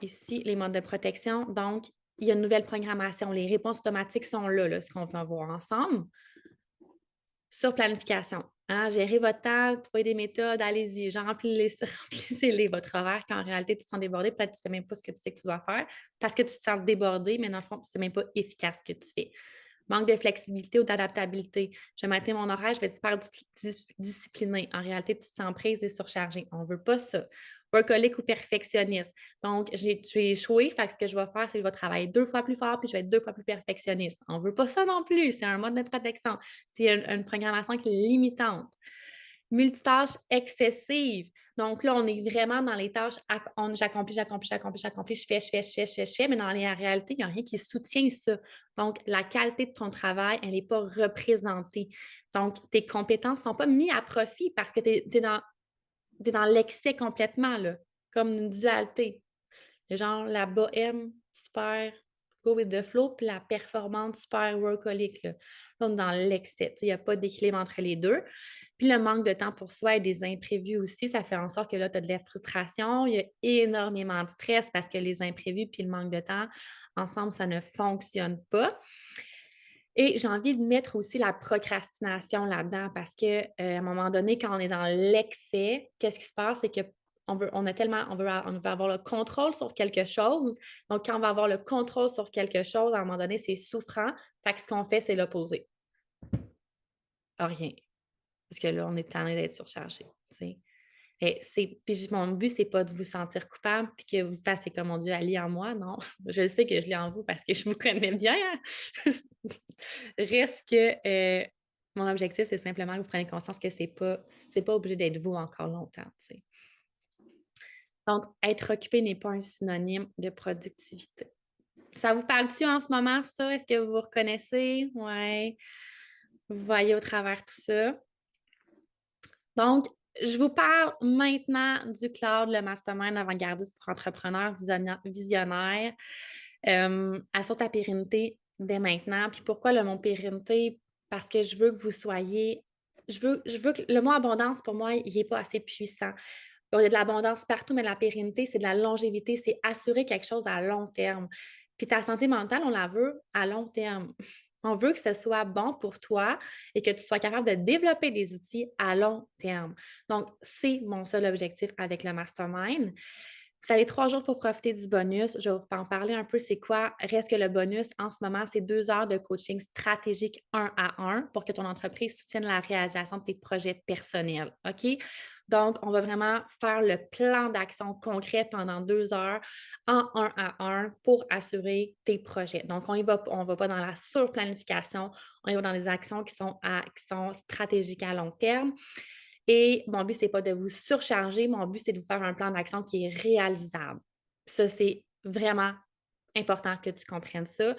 ici, les modes de protection. Donc, il y a une nouvelle programmation. Les réponses automatiques sont là ce qu'on va voir ensemble. Sur planification. Hein, gérer votre temps, trouver des méthodes, allez-y, remplissez-les votre horaire quand en réalité tu te sens débordé, peut-être que tu ne sais même pas ce que tu sais que tu dois faire parce que tu te sens débordé, mais dans le fond, tu ne sais même pas efficace ce que tu fais. Manque de flexibilité ou d'adaptabilité. Je vais maintenir mon horaire, je vais être super disciplinée. En réalité, tu te sens prise et surchargée. On ne veut pas ça. Workaholic ou perfectionniste. Donc, j'ai échoué, fait que ce que je vais faire, c'est que je vais travailler 2 fois plus fort puis je vais être 2 fois plus perfectionniste. On ne veut pas ça non plus. C'est un mode de protection. C'est une programmation qui est limitante. Multitâche excessive. Donc là, on est vraiment dans les tâches, j'accomplis, je fais, mais dans la réalité, il n'y a rien qui soutient ça. Donc, la qualité de ton travail, elle n'est pas représentée. Donc, tes compétences ne sont pas mises à profit parce que tu es dans l'excès complètement, là, comme une dualité. Genre la bohème, super go with the flow, puis la performance super workaholic. Là. Donc, dans l'excès, il n'y a pas d'équilibre entre les deux. Puis le manque de temps pour soi et des imprévus aussi, ça fait en sorte que là, tu as de la frustration, il y a énormément de stress parce que les imprévus puis le manque de temps, ensemble, ça ne fonctionne pas. Et j'ai envie de mettre aussi la procrastination là-dedans parce qu'à un moment donné, quand on est dans l'excès, qu'est-ce qui se passe? C'est que on veut avoir le contrôle sur quelque chose. Donc, quand on va avoir le contrôle sur quelque chose, à un moment donné, c'est souffrant. Fait que ce qu'on fait, c'est l'opposé. Rien. Parce que là, on est tanné d'être surchargé. Puis mon but, c'est pas de vous sentir coupable puis que vous fassiez comme mon Dieu, elle lit en moi, non. Je sais que je lis en vous parce que je vous connais bien. Hein? Reste que mon objectif, c'est simplement que vous preniez conscience que c'est pas obligé d'être vous encore longtemps. T'sais. Donc, être occupé n'est pas un synonyme de productivité. Ça vous parle-tu en ce moment, ça? Est-ce que vous vous reconnaissez? Oui. Vous voyez au travers tout ça. Donc, je vous parle maintenant du Cloud, le mastermind avant-gardiste pour entrepreneurs visionnaires. Assure ta pérennité dès maintenant. Puis pourquoi le mot pérennité? Parce que je veux que vous soyez... Je veux que le mot abondance, pour moi, il n'est pas assez puissant. Il y a de l'abondance partout, mais la pérennité, c'est de la longévité, c'est assurer quelque chose à long terme. Puis ta santé mentale, on la veut à long terme. On veut que ce soit bon pour toi et que tu sois capable de développer des outils à long terme. Donc, c'est mon seul objectif avec le mastermind. Vous avez 3 jours pour profiter du bonus. Je vais vous en parler un peu. C'est quoi? Reste que le bonus, en ce moment, c'est 2 heures de coaching stratégique 1 à 1 pour que ton entreprise soutienne la réalisation de tes projets personnels. OK? Donc, on va vraiment faire le plan d'action concret pendant 2 heures en 1 à 1 pour assurer tes projets. Donc, on ne va pas dans la surplanification, on y va dans des actions qui sont stratégiques à long terme. Et mon but, ce n'est pas de vous surcharger, mon but, c'est de vous faire un plan d'action qui est réalisable. Ça, c'est vraiment important que tu comprennes ça.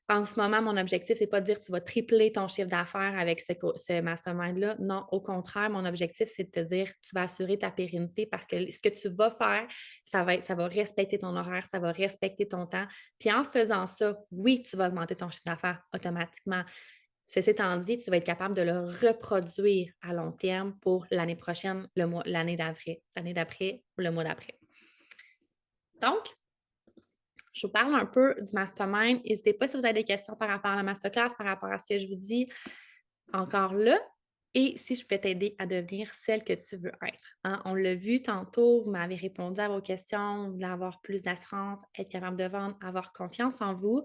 En ce moment, mon objectif, ce n'est pas de dire que tu vas tripler ton chiffre d'affaires avec ce mastermind-là. Non, au contraire, mon objectif, c'est de te dire que tu vas assurer ta pérennité parce que ce que tu vas faire, ça va respecter ton horaire, ça va respecter ton temps. Puis en faisant ça, oui, tu vas augmenter ton chiffre d'affaires automatiquement. Ceci étant dit, tu vas être capable de le reproduire à long terme pour l'année prochaine, l'année d'après ou le mois d'après. Donc, je vous parle un peu du mastermind. N'hésitez pas si vous avez des questions par rapport à la masterclass, par rapport à ce que je vous dis encore là. et si je peux t'aider à devenir celle que tu veux être. Hein. On l'a vu tantôt, vous m'avez répondu à vos questions, vous voulez avoir plus d'assurance, être capable de vendre, avoir confiance en vous.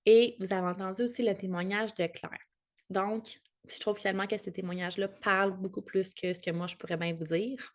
Et vous avez entendu aussi le témoignage de Claire. Donc, je trouve finalement que ces témoignages-là parlent beaucoup plus que ce que moi, je pourrais bien vous dire.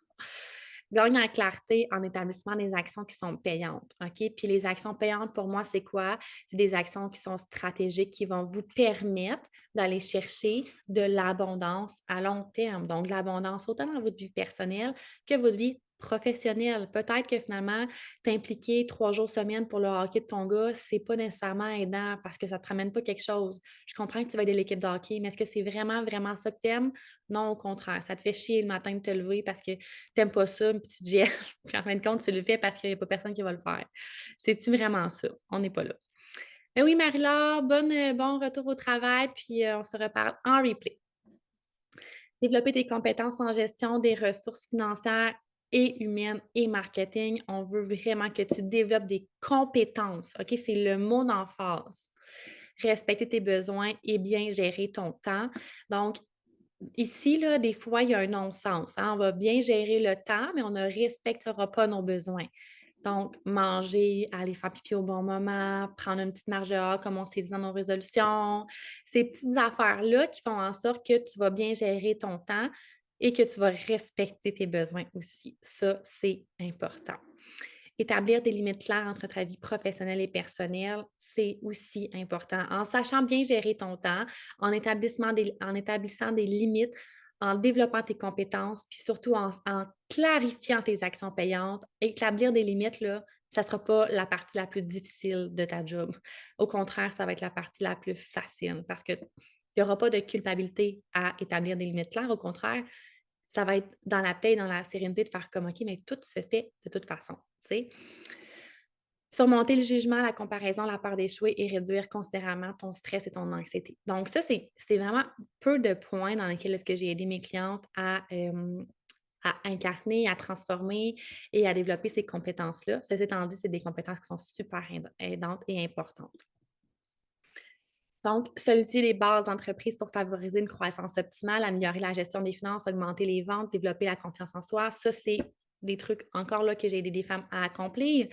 Gagne en clarté en établissement des actions qui sont payantes. OK? Puis les actions payantes, pour moi, c'est quoi? C'est des actions qui sont stratégiques, qui vont vous permettre d'aller chercher de l'abondance à long terme. Donc, de l'abondance autant dans votre vie personnelle que votre vie professionnelle. Peut-être que finalement, t'impliquer 3 jours semaine pour le hockey de ton gars, c'est pas nécessairement aidant parce que ça te ramène pas quelque chose. Je comprends que tu vas aider l'équipe de hockey, mais est-ce que c'est vraiment, vraiment ça que t'aimes? Non, au contraire. Ça te fait chier le matin de te lever parce que t'aimes pas ça, puis tu te jettes, puis en fin de compte, tu le fais parce qu'il n'y a pas personne qui va le faire. C'est-tu vraiment ça? On n'est pas là. Mais oui, Marie-Laure, bon retour au travail, puis on se reparle en replay. Développer tes compétences en gestion des ressources financières et humaines et marketing. On veut vraiment que tu développes des compétences. OK? C'est le mot d'emphase. Respecter tes besoins et bien gérer ton temps. Donc, ici, là, des fois, il y a un non-sens. Hein? On va bien gérer le temps, mais on ne respectera pas nos besoins. Donc, manger, aller faire pipi au bon moment, prendre une petite marge dehors, comme on s'est dit dans nos résolutions. Ces petites affaires-là qui font en sorte que tu vas bien gérer ton temps et que tu vas respecter tes besoins aussi. Ça, c'est important. Établir des limites claires entre ta vie professionnelle et personnelle, c'est aussi important. En sachant bien gérer ton temps, en établissant des limites, en développant tes compétences, puis surtout en clarifiant tes actions payantes, établir des limites, là, ça ne sera pas la partie la plus difficile de ta job. Au contraire, ça va être la partie la plus facile parce qu'il n'y aura pas de culpabilité à établir des limites claires. Au contraire, ça va être dans la paix, dans la sérénité de faire comme OK, mais tout se fait de toute façon. T'sais. Surmonter le jugement, la comparaison, la peur d'échouer et réduire considérablement ton stress et ton anxiété. Donc, ça, c'est vraiment peu de points dans lesquels est-ce que j'ai aidé mes clientes à incarner, à transformer et à développer ces compétences-là. Ceci étant dit, c'est des compétences qui sont super aidantes et importantes. Donc, solidifier les bases d'entreprise pour favoriser une croissance optimale, améliorer la gestion des finances, augmenter les ventes, développer la confiance en soi. Ça, c'est des trucs encore là que j'ai aidé des femmes à accomplir.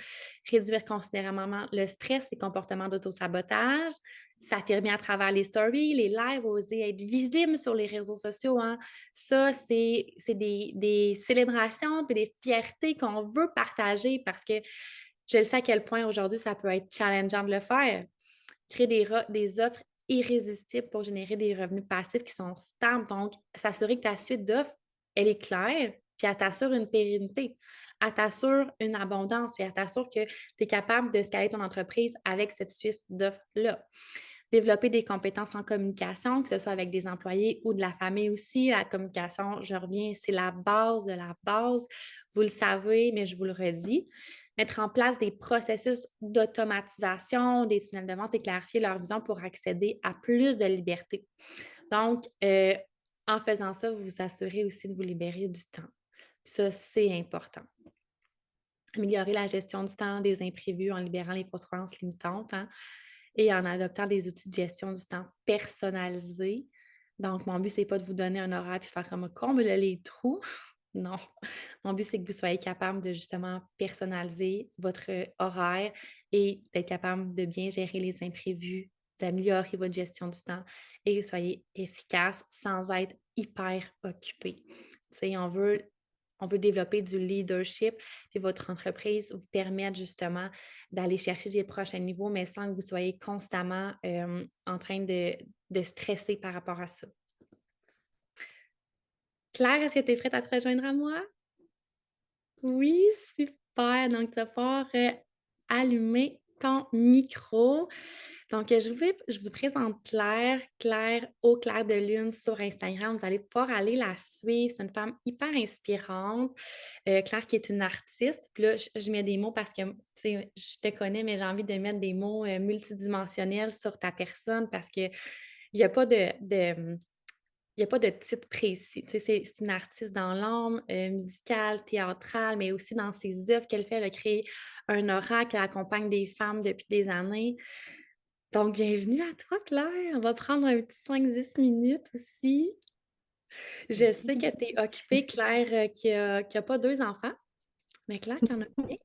Réduire considérablement le stress, les comportements d'autosabotage, s'affirmer à travers les stories, les lives, oser être visible sur les réseaux sociaux. Hein. Ça, c'est des célébrations et des fiertés qu'on veut partager parce que je sais à quel point aujourd'hui ça peut être challengeant de le faire. Créer des offres irrésistibles pour générer des revenus passifs qui sont stables. Donc, s'assurer que ta suite d'offres, elle est claire, puis elle t'assure une pérennité. Elle t'assure une abondance, puis elle t'assure que tu es capable de scaler ton entreprise avec cette suite d'offres-là. Développer des compétences en communication, que ce soit avec des employés ou de la famille aussi. La communication, je reviens, c'est la base de la base. Vous le savez, mais je vous le redis. Mettre en place des processus d'automatisation, des tunnels de vente et clarifier leur vision pour accéder à plus de liberté. Donc, en faisant ça, vous vous assurez aussi de vous libérer du temps. Ça, c'est important. Améliorer la gestion du temps, des imprévus en libérant les fausses croyances limitantes. Hein, et en adoptant des outils de gestion du temps personnalisés. Donc, mon but, ce n'est pas de vous donner un horaire et faire comme comble les trous. Non. Mon but, c'est que vous soyez capable de justement personnaliser votre horaire et d'être capable de bien gérer les imprévus, d'améliorer votre gestion du temps et que vous soyez efficace sans être hyper occupé. Tu sais, on veut développer du leadership et votre entreprise vous permettre justement d'aller chercher des prochains niveaux, mais sans que vous soyez constamment en train de stresser par rapport à ça. Claire, est-ce que tu es prête à te rejoindre à moi? Oui, super. Donc, tu vas pouvoir allumer ton micro. Donc, je vous présente Claire au clair de lune sur Instagram. Vous allez pouvoir aller la suivre. C'est une femme hyper inspirante. Claire qui est une artiste. Puis là, je mets des mots parce que, tu sais, je te connais, mais j'ai envie de mettre des mots multidimensionnels sur ta personne parce qu'il n'y a pas il n'y a pas de titre précis. Tu sais, c'est une artiste dans l'âme, musicale, théâtrale, mais aussi dans ses œuvres qu'elle fait. Elle a créé un oracle, elle accompagne des femmes depuis des années. Donc, bienvenue à toi, Claire. On va prendre un petit 5-10 minutes aussi. Je sais que tu es occupée, Claire, qui a pas 2 enfants, mais Claire qui en a combien?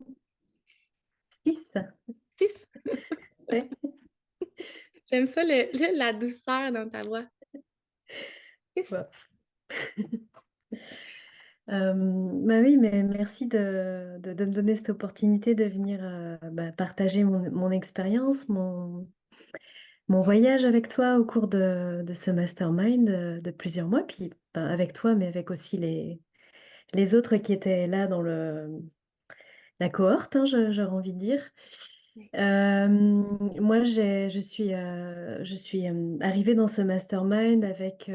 Six. 6? Ouais. J'aime ça, la douceur dans ta voix. 6? Bah. Bah oui, mais merci de me donner cette opportunité de venir partager mon expérience, mon voyage avec toi au cours de ce mastermind de plusieurs mois, puis avec toi, mais avec aussi les autres qui étaient là dans la cohorte, hein, j'aurais envie de dire. Oui. Moi, je suis arrivée dans ce mastermind avec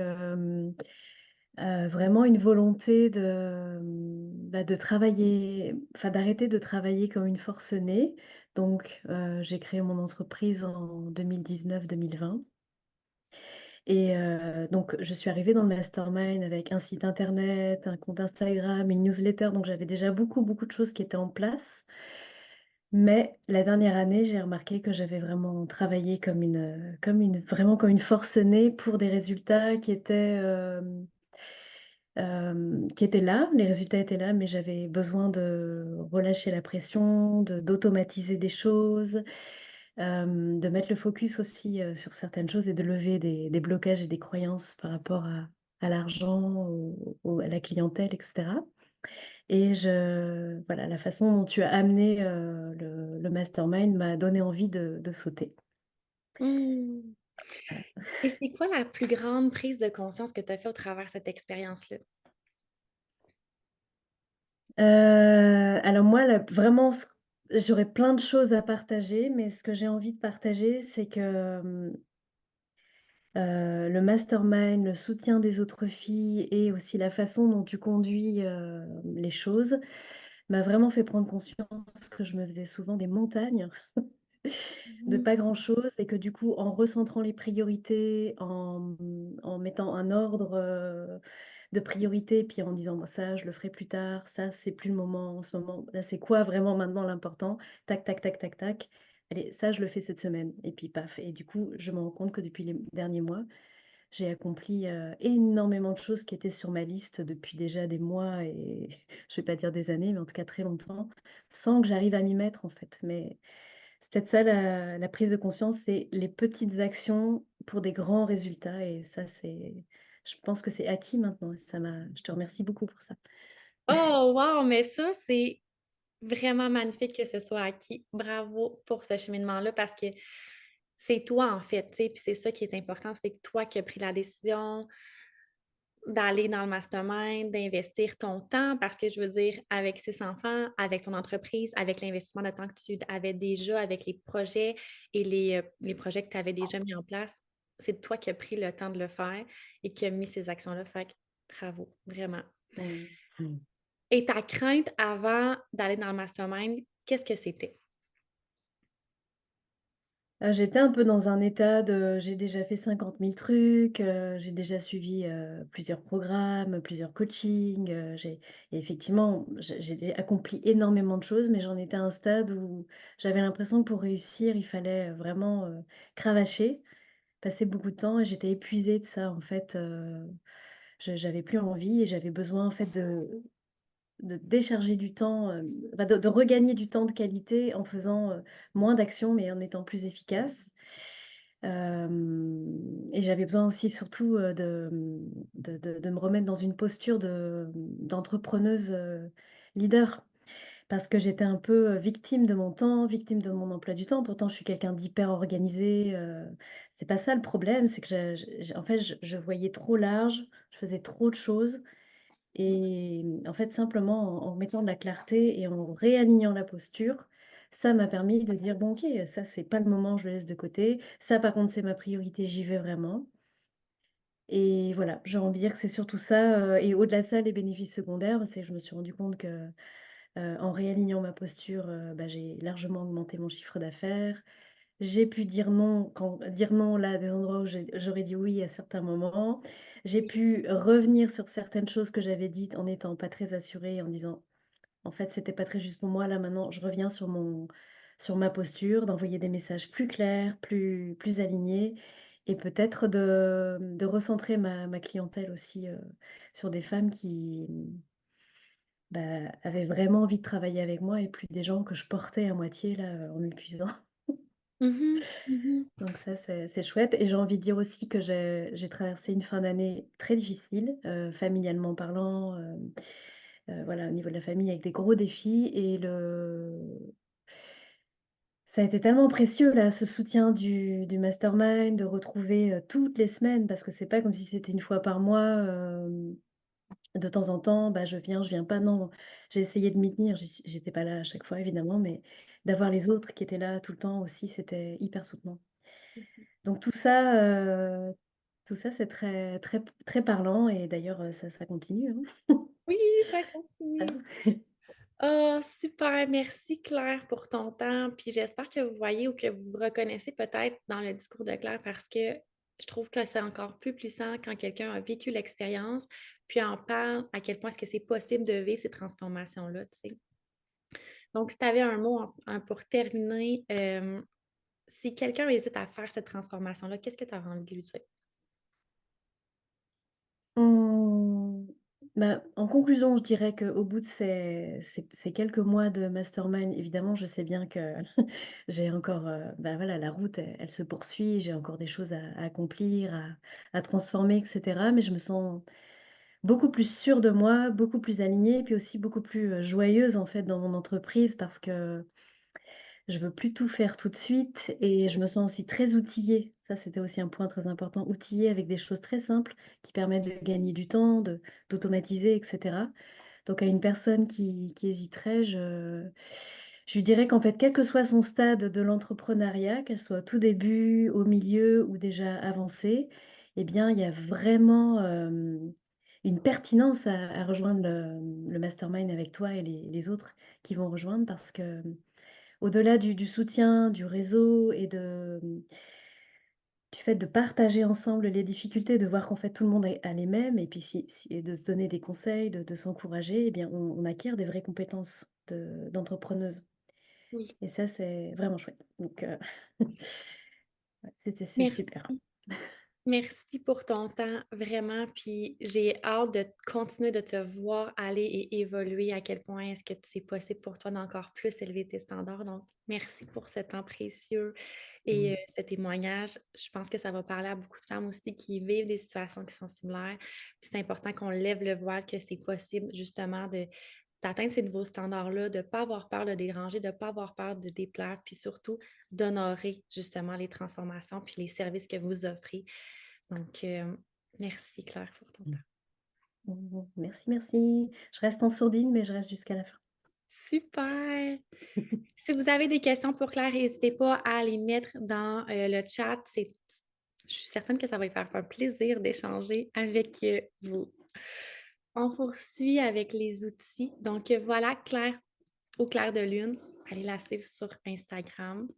vraiment une volonté de travailler, enfin d'arrêter de travailler comme une forcenée. Donc, j'ai créé mon entreprise en 2019-2020. Et donc, je suis arrivée dans le mastermind avec un site internet, un compte Instagram, une newsletter. Donc, j'avais déjà beaucoup, beaucoup de choses qui étaient en place. Mais la dernière année, j'ai remarqué que j'avais vraiment travaillé vraiment comme une forcenée pour des résultats qui étaient là. Les résultats étaient là, mais j'avais besoin de relâcher la pression, d'automatiser des choses, de mettre le focus aussi sur certaines choses et de lever des blocages et des croyances par rapport à l'argent, à la clientèle, etc. Et voilà, la façon dont tu as amené le mastermind m'a donné envie de sauter. Mmh. Et c'est quoi la plus grande prise de conscience que tu as fait au travers de cette expérience-là? Alors moi, vraiment, j'aurais plein de choses à partager, mais ce que j'ai envie de partager, c'est que le mastermind, le soutien des autres filles et aussi la façon dont tu conduis les choses m'a vraiment fait prendre conscience que je me faisais souvent des montagnes de pas grand-chose et que du coup, en recentrant les priorités, en mettant un ordre de priorité, puis en disant: «Bah, ça, je le ferai plus tard, ça, c'est plus le moment en ce moment. Là, c'est quoi vraiment maintenant l'important? Tac, tac, tac, tac, tac. Allez, ça, je le fais cette semaine» et puis paf et du coup, je me rends compte que depuis les derniers mois, j'ai accompli, énormément de choses qui étaient sur ma liste depuis déjà des mois et je vais pas dire des années, mais en tout cas très longtemps, sans que j'arrive à m'y mettre, en fait. Mais c'est peut-être ça la prise de conscience, c'est les petites actions pour des grands résultats et ça, je pense que c'est acquis maintenant et je te remercie beaucoup pour ça. Oh, wow! Mais ça, c'est vraiment magnifique que ce soit acquis. Bravo pour ce cheminement-là parce que c'est toi, en fait, tu sais, puis c'est ça qui est important, c'est que toi qui as pris la décision d'aller dans le mastermind, d'investir ton temps parce que je veux dire, avec 6 enfants, avec ton entreprise, avec l'investissement de temps que tu avais déjà, avec les projets et les projets que tu avais déjà mis en place, c'est toi qui as pris le temps de le faire et qui a mis ces actions-là. Fait que bravo, vraiment. Mmh. Et ta crainte avant d'aller dans le mastermind, qu'est-ce que c'était? J'étais un peu dans un état j'ai déjà fait 50 000 trucs, j'ai déjà suivi, plusieurs programmes, plusieurs coachings, et effectivement, j'ai accompli énormément de choses, mais j'en étais à un stade où j'avais l'impression que pour réussir, il fallait, vraiment, cravacher, passer beaucoup de temps et j'étais épuisée de ça, en fait, j'avais plus envie et j'avais besoin, en fait, de décharger du temps, enfin de regagner du temps de qualité en faisant, moins d'actions, mais en étant plus efficace. Et j'avais besoin aussi surtout, de me remettre dans une posture d'entrepreneuse, leader. Parce que j'étais un peu, victime de mon temps, victime de mon emploi du temps. Pourtant, je suis quelqu'un d'hyper organisé, c'est pas ça le problème, c'est que en fait, je voyais trop large, je faisais trop de choses et en fait, simplement en mettant de la clarté et en réalignant la posture, ça m'a permis de dire: «Bon OK, ça c'est pas le moment, je le laisse de côté. Ça par contre, c'est ma priorité, j'y vais vraiment» et voilà, j'ai envie de dire que c'est surtout ça, et au-delà de ça, les bénéfices secondaires, c'est que je me suis rendu compte que, en réalignant ma posture, j'ai largement augmenté mon chiffre d'affaires. J'ai pu dire non là à des endroits où j'aurais dit oui à certains moments. J'ai pu revenir sur certaines choses que j'avais dites en n'étant pas très assurée, en disant: «En fait, c'était pas très juste pour moi, là maintenant je reviens sur ma posture», d'envoyer des messages plus clairs, plus alignés et peut-être de recentrer ma clientèle aussi sur des femmes qui avaient vraiment envie de travailler avec moi et plus des gens que je portais à moitié là en m'épuisant. Mhm, mhm. Donc ça, c'est chouette et j'ai envie de dire aussi que j'ai traversé une fin d'année très difficile, familialement parlant, voilà, au niveau de la famille avec des gros défis et ça a été tellement précieux là, ce soutien du mastermind, de retrouver, toutes les semaines parce que c'est pas comme si c'était une fois par mois, de temps en temps, je viens pas, non. J'ai essayé de m'y tenir, j'étais pas là à chaque fois évidemment, mais d'avoir les autres qui étaient là tout le temps aussi, c'était hyper soutenant. Donc tout ça, c'est très très très parlant et d'ailleurs, ça continue, hein. Oui, ça continue. Oh, super. Merci Claire pour ton temps. Puis j'espère que vous voyez ou que vous vous reconnaissez peut-être dans le discours de Claire parce que je trouve que c'est encore plus puissant quand quelqu'un a vécu l'expérience, puis en parle à quel point est-ce que c'est possible de vivre ces transformations-là, tu sais. Donc, si tu avais un mot pour terminer, si quelqu'un hésite à faire cette transformation-là, qu'est-ce que tu aurais envie de lui dire? Mmh, en conclusion, je dirais qu'au bout de ces quelques mois de mastermind, évidemment, je sais bien que j'ai encore, voilà, la route, elle se poursuit, j'ai encore des choses à accomplir, à transformer, et cetera. Mais je me sens beaucoup plus sûre de moi, beaucoup plus alignée, puis aussi beaucoup plus, joyeuse, en fait, dans mon entreprise parce que je veux plus tout faire tout de suite et je me sens aussi très outillée. Ça, c'était aussi un point très important, outillée avec des choses très simples qui permettent de gagner du temps, d'automatiser, et cetera. Donc à une personne qui hésiterait, je lui dirais qu'en fait, quel que soit son stade de l'entrepreneuriat, qu'elle soit au tout début, au milieu ou déjà avancée, eh bien, il y a vraiment, une pertinence à rejoindre le mastermind avec toi et les autres qui vont rejoindre parce que au-delà du soutien, du réseau et du fait de partager ensemble les difficultés, de voir qu'en fait tout le monde a les mêmes et puis et de se donner des conseils, de s'encourager, eh bien on acquiert des vraies compétences d'entrepreneuse Oui. et ça, c'est vraiment chouette. Donc ouais, c'est Merci. super. Merci pour ton temps, vraiment. Puis j'ai hâte de continuer de te voir aller et évoluer à quel point est-ce que c'est possible pour toi d'encore plus élever tes standards. Donc, merci pour ce temps précieux et Mmh. ce témoignage. Je pense que ça va parler à beaucoup de femmes aussi qui vivent des situations qui sont similaires. Puis c'est important qu'on lève le voile, que c'est possible justement d'atteindre ces nouveaux standards-là, de ne pas avoir peur de déranger, de ne pas avoir peur de déplaire, puis surtout d'honorer justement les transformations puis les services que vous offrez. Donc, merci Claire pour ton temps. Merci, merci. Je reste en sourdine, mais je reste jusqu'à la fin. Super! Si vous avez des questions pour Claire, n'hésitez pas à les mettre dans le chat. Je suis certaine que ça va lui faire un plaisir d'échanger avec vous. On poursuit avec les outils. Donc, voilà Claire au clair de lune. Allez la suivre sur Instagram.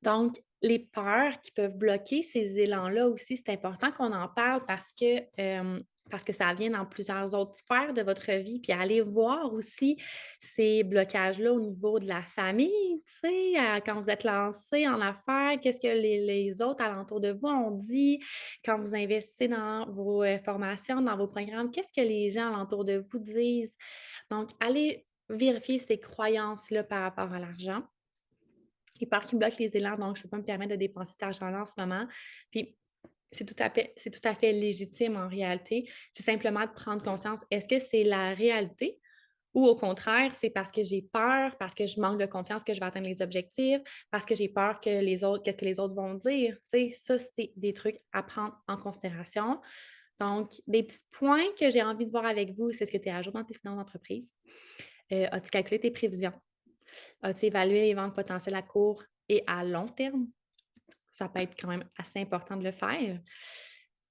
Donc, les peurs qui peuvent bloquer ces élans-là aussi, c'est important qu'on en parle parce que ça vient dans plusieurs autres sphères de votre vie. Puis aller voir aussi ces blocages-là au niveau de la famille, tu sais, quand vous êtes lancé en affaires, qu'est-ce que les autres alentours de vous ont dit, quand vous investissez dans vos formations, dans vos programmes, qu'est-ce que les gens alentours de vous disent. Donc, allez vérifier ces croyances-là par rapport à l'argent. Les peurs qui bloquent les élans, donc je ne peux pas me permettre de dépenser cet argent-là en ce moment. Puis, c'est tout à fait légitime en réalité. C'est simplement de prendre conscience, est-ce que c'est la réalité ou au contraire, c'est parce que j'ai peur, parce que je manque de confiance que je vais atteindre les objectifs, parce que j'ai peur que qu'est-ce que les autres vont dire. Tu sais, ça, c'est des trucs à prendre en considération. Donc, des petits points que j'ai envie de voir avec vous, c'est ce que tu es à jour dans tes finances d'entreprise. As-tu calculé tes prévisions? As-tu évalué les ventes potentielles à court et à long terme? Ça peut être quand même assez important de le faire.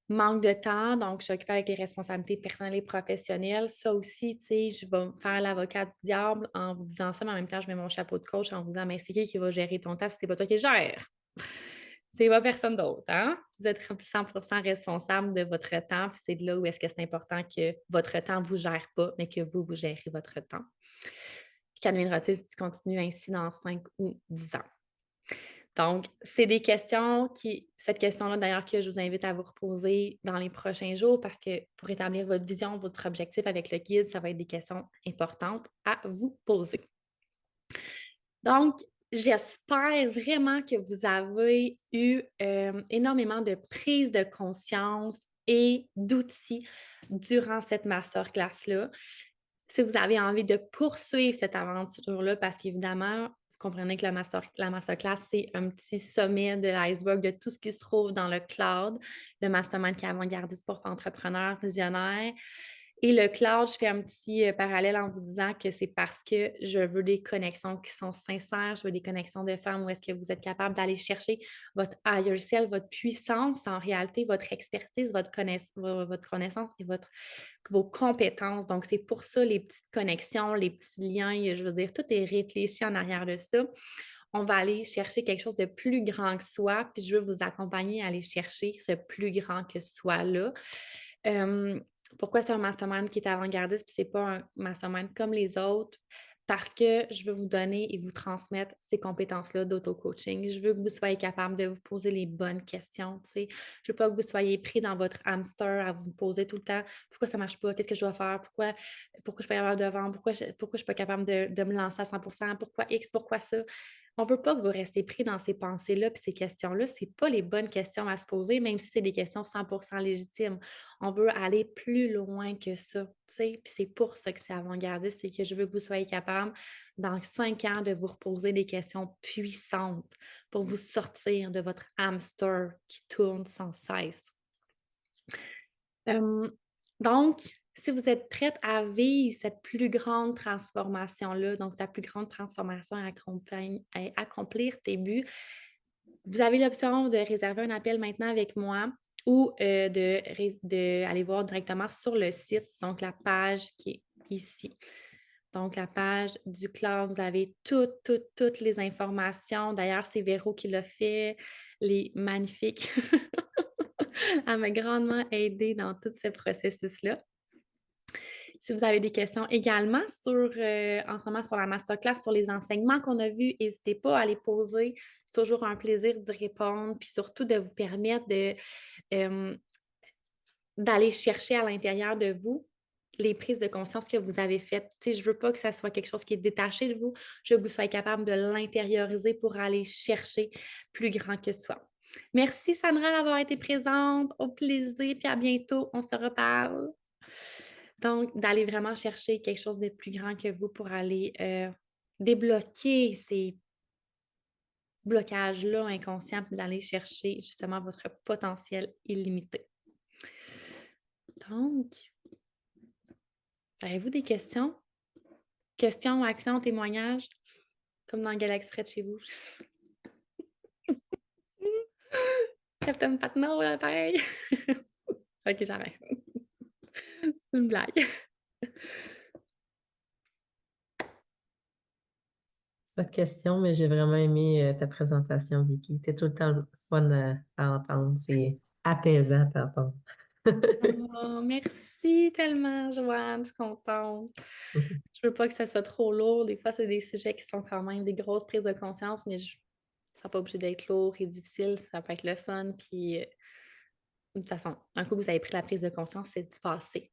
Manque de temps, donc je suis occupée avec les responsabilités personnelles et professionnelles. Ça aussi, tu sais, je vais me faire l'avocat du diable en vous disant ça, mais en même temps, je mets mon chapeau de coach en vous disant, mais c'est qui va gérer ton temps si c'est pas toi qui le gères? C'est pas personne d'autre, hein? Vous êtes 100% responsable de votre temps, puis c'est de là où est-ce que c'est important que votre temps ne vous gère pas, mais que vous gérez votre temps. Puis qu'adviendra-t-il si tu continues ainsi dans 5 ou 10 ans? Donc, c'est des questions cette question-là d'ailleurs que je vous invite à vous reposer dans les prochains jours parce que pour établir votre vision, votre objectif avec le guide, ça va être des questions importantes à vous poser. Donc, j'espère vraiment que vous avez eu énormément de prise de conscience et d'outils durant cette masterclass-là. Si vous avez envie de poursuivre cette aventure-là, parce qu'évidemment, vous comprenez que la masterclass, c'est un petit sommet de l'iceberg de tout ce qui se trouve dans le cloud, le mastermind qui est avant-gardiste pour entrepreneurs visionnaires. Et le cloud, je fais un petit parallèle en vous disant que c'est parce que je veux des connexions qui sont sincères, je veux des connexions de femmes où est-ce que vous êtes capable d'aller chercher votre higher self, votre puissance, en réalité, votre expertise, votre connaissance et vos compétences. Donc, c'est pour ça les petites connexions, les petits liens, je veux dire, tout est réfléchi en arrière de ça. On va aller chercher quelque chose de plus grand que soi, puis je veux vous accompagner à aller chercher ce plus grand que soi-là. Pourquoi c'est un mastermind qui est avant-gardiste, puis c'est pas un mastermind comme les autres? Parce que je veux vous donner et vous transmettre ces compétences-là d'auto-coaching. Je veux que vous soyez capable de vous poser les bonnes questions. Je ne veux pas que vous soyez pris dans votre hamster à vous poser tout le temps pourquoi ça ne marche pas, qu'est-ce que je dois faire, pourquoi je ne suis pas capable de vendre, pourquoi je ne suis pas capable de me lancer à 100%, pourquoi X, pourquoi ça. On ne veut pas que vous restez pris dans ces pensées-là et ces questions-là. Ce n'est pas les bonnes questions à se poser, même si c'est des questions 100% légitimes. On veut aller plus loin que ça. Puis c'est pour ça que c'est avant-gardiste, c'est que je veux que vous soyez capable, dans 5 ans, de vous reposer des questions puissantes pour vous sortir de votre hamster qui tourne sans cesse. Donc, si vous êtes prête à vivre cette plus grande transformation-là, donc ta plus grande transformation à accomplir tes buts, vous avez l'option de réserver un appel maintenant avec moi ou d'aller voir directement sur le site, donc la page qui est ici. Donc, la page du cloud, vous avez toutes les informations. D'ailleurs, c'est Véro qui l'a fait, les magnifiques. Elle m'a grandement aidée dans tout ce processus-là. Si vous avez des questions également en ce moment sur la masterclass, sur les enseignements qu'on a vus, n'hésitez pas à les poser. C'est toujours un plaisir d'y répondre, puis surtout de vous permettre d'aller chercher à l'intérieur de vous les prises de conscience que vous avez faites. Je ne veux pas que ça soit quelque chose qui est détaché de vous. Je veux que vous soyez capable de l'intérioriser pour aller chercher plus grand que soi. Merci Sandra d'avoir été présente. Au plaisir, puis à bientôt. On se reparle. Donc, d'aller vraiment chercher quelque chose de plus grand que vous pour aller débloquer ces blocages-là inconscients, puis d'aller chercher justement votre potentiel illimité. Donc, avez-vous des questions? Questions, actions, témoignages? Comme dans Galaxy Fred chez vous. Captain Patnaud, là, pareil. Ok, j'arrête. C'est une blague. Pas de question, mais j'ai vraiment aimé ta présentation, Vicky. T'es tout le temps fun à entendre. C'est apaisant à t'entendre. Oh, merci tellement, Joanne. Je suis contente. Je veux pas que ça soit trop lourd. Des fois, c'est des sujets qui sont quand même des grosses prises de conscience, mais ça n'est pas obligé d'être lourd et difficile. Ça peut être le fun. Puis, de toute façon, un coup que vous avez pris la prise de conscience, c'est du passé.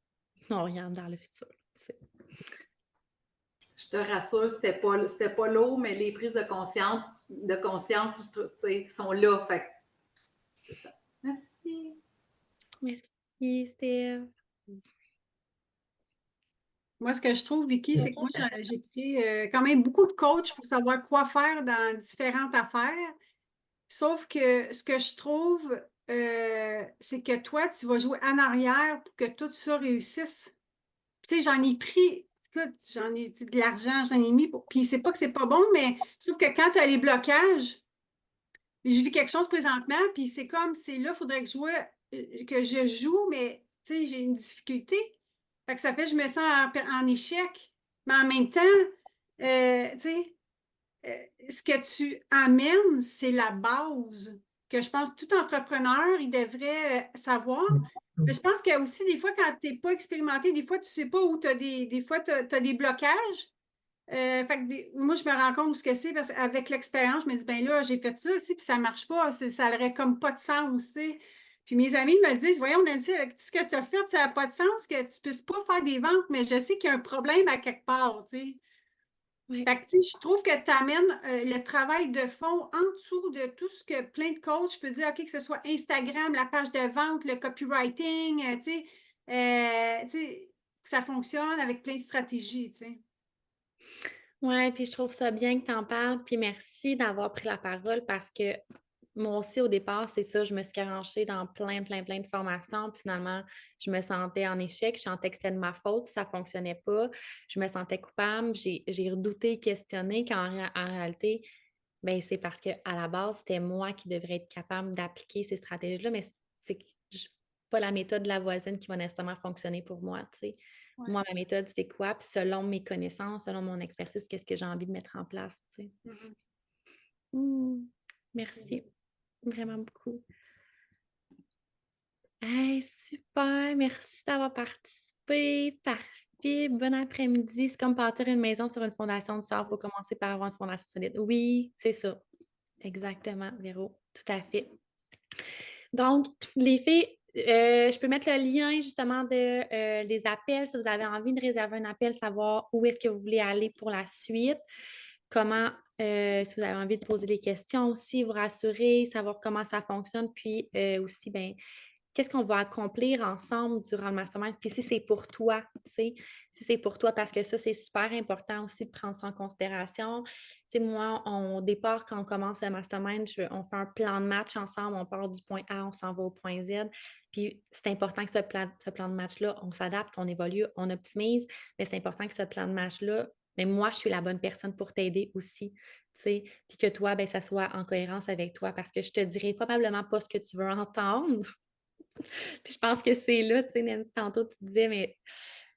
On regarde vers le futur. Je te rassure, c'était pas lourd, mais les prises de conscience sont là. Fait c'est ça. Merci. Merci, Steph. Moi, ce que je trouve, Vicky, c'est que moi, j'ai pris quand même beaucoup de coachs pour savoir quoi faire dans différentes affaires. Sauf que ce que je trouve, c'est que toi, tu vas jouer en arrière pour que tout ça réussisse. Tu sais, j'en ai pris, écoute, j'en ai de l'argent, j'en ai mis. Puis c'est pas que c'est pas bon, mais sauf que quand tu as les blocages, je vis quelque chose présentement, puis c'est comme, c'est là, il faudrait que je joue, mais tu sais, j'ai une difficulté. Fait que ça fait que je me sens en échec. Mais en même temps, tu sais, ce que tu amènes, c'est la base que je pense que tout entrepreneur, il devrait savoir. Mais je pense qu'il y a aussi des fois, quand tu n'es pas expérimenté, des fois, tu ne sais pas où tu as des fois, tu as des blocages. Fait que moi, je me rends compte de ce que c'est parce qu'avec l'expérience, je me dis, ben là, j'ai fait ça aussi, puis ça marche pas. Ça n'aurait comme pas de sens, tu sais. Puis mes amis me le disent, voyons, Nancy, avec tout ce que tu as fait, ça n'a pas de sens que tu puisses pas faire des ventes, mais je sais qu'il y a un problème à quelque part, tu sais. Oui. Fait que, tu sais, je trouve que tu amènes le travail de fond en dessous de tout ce que plein de coachs peuvent dire, OK, que ce soit Instagram, la page de vente, le copywriting, tu sais, que ça fonctionne avec plein de stratégies, tu sais. Oui, puis je trouve ça bien que tu en parles, puis merci d'avoir pris la parole parce que moi aussi, au départ, c'est ça, je me suis garochée dans plein de formations, puis finalement, je me sentais en échec, je sentais que c'était de ma faute, ça ne fonctionnait pas, je me sentais coupable, j'ai redouté, questionné, en réalité, ben, c'est parce qu'à la base, c'était moi qui devrais être capable d'appliquer ces stratégies-là, mais c'est pas la méthode de la voisine qui va nécessairement fonctionner pour moi, tu sais. Ouais. Moi, ma méthode, c'est quoi? Puis selon mes connaissances, selon mon expertise, qu'est-ce que j'ai envie de mettre en place, tu sais. Merci, vraiment beaucoup. Hey, super, merci d'avoir participé. Parfait, bon après-midi. C'est comme bâtir une maison sur une fondation de sable. Il faut commencer par avoir une fondation solide. Oui, c'est ça. Exactement, Véro. Tout à fait. Donc, les filles, je peux mettre le lien justement de les appels. Si vous avez envie de réserver un appel, savoir où est-ce que vous voulez aller pour la suite. Comment, si vous avez envie de poser des questions aussi, vous rassurer, savoir comment ça fonctionne. Puis aussi, ben, qu'est-ce qu'on va accomplir ensemble durant le mastermind? Puis si c'est pour toi, tu sais, si c'est pour toi, parce que ça, c'est super important aussi de prendre ça en considération. Tu sais, moi, au départ, quand on commence le mastermind, on fait un plan de match ensemble, on part du point A, on s'en va au point Z. Puis c'est important que ce plan de match-là, on s'adapte, on évolue, on optimise, mais c'est important que ce plan de match-là, mais moi, je suis la bonne personne pour t'aider aussi, tu sais, puis que toi, ben, ça soit en cohérence avec toi, parce que je te dirai probablement pas ce que tu veux entendre. Puis je pense que c'est là, tu sais, Nancy, tantôt, tu disais, mais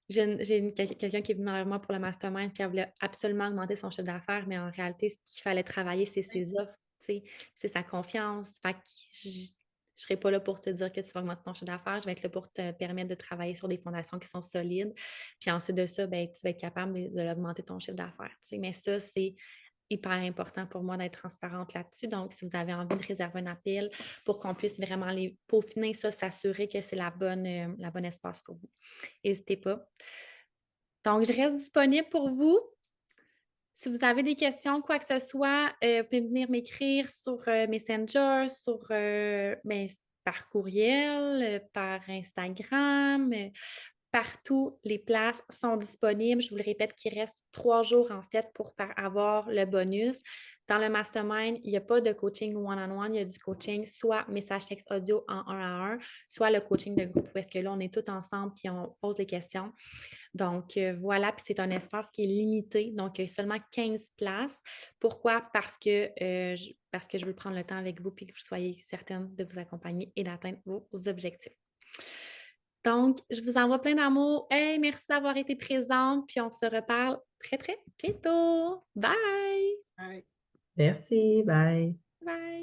j'ai quelqu'un qui est venu vers moi pour le mastermind qui voulait absolument augmenter son chiffre d'affaires, mais en réalité, ce qu'il fallait travailler, c'est ses offres, tu sais, c'est sa confiance. Fait que je ne serai pas là pour te dire que tu vas augmenter ton chiffre d'affaires, je vais être là pour te permettre de travailler sur des fondations qui sont solides. Puis ensuite de ça, ben, tu vas être capable de l'augmenter ton chiffre d'affaires, tu sais. Mais ça, c'est hyper important pour moi d'être transparente là-dessus. Donc, si vous avez envie de réserver un appel pour qu'on puisse vraiment les peaufiner, ça, s'assurer que c'est la bonne espace pour vous. N'hésitez pas. Donc, je reste disponible pour vous. Si vous avez des questions, quoi que ce soit, vous pouvez venir m'écrire sur Messenger, par courriel, par Instagram. Partout, les places sont disponibles. Je vous le répète qu'il reste 3 jours en fait pour avoir le bonus. Dans le mastermind, il n'y a pas de coaching one-on-one, il y a du coaching soit message texte audio en 1 à 1, soit le coaching de groupe où est-ce que là, on est tous ensemble puis on pose des questions. Donc, voilà, puis c'est un espace qui est limité, donc seulement 15 places. Pourquoi? Parce que je veux prendre le temps avec vous puis que vous soyez certaine de vous accompagner et d'atteindre vos objectifs. Donc, je vous envoie plein d'amour. Hey, merci d'avoir été présente, puis on se reparle très, très bientôt. Bye! Ouais. Merci, bye. Bye!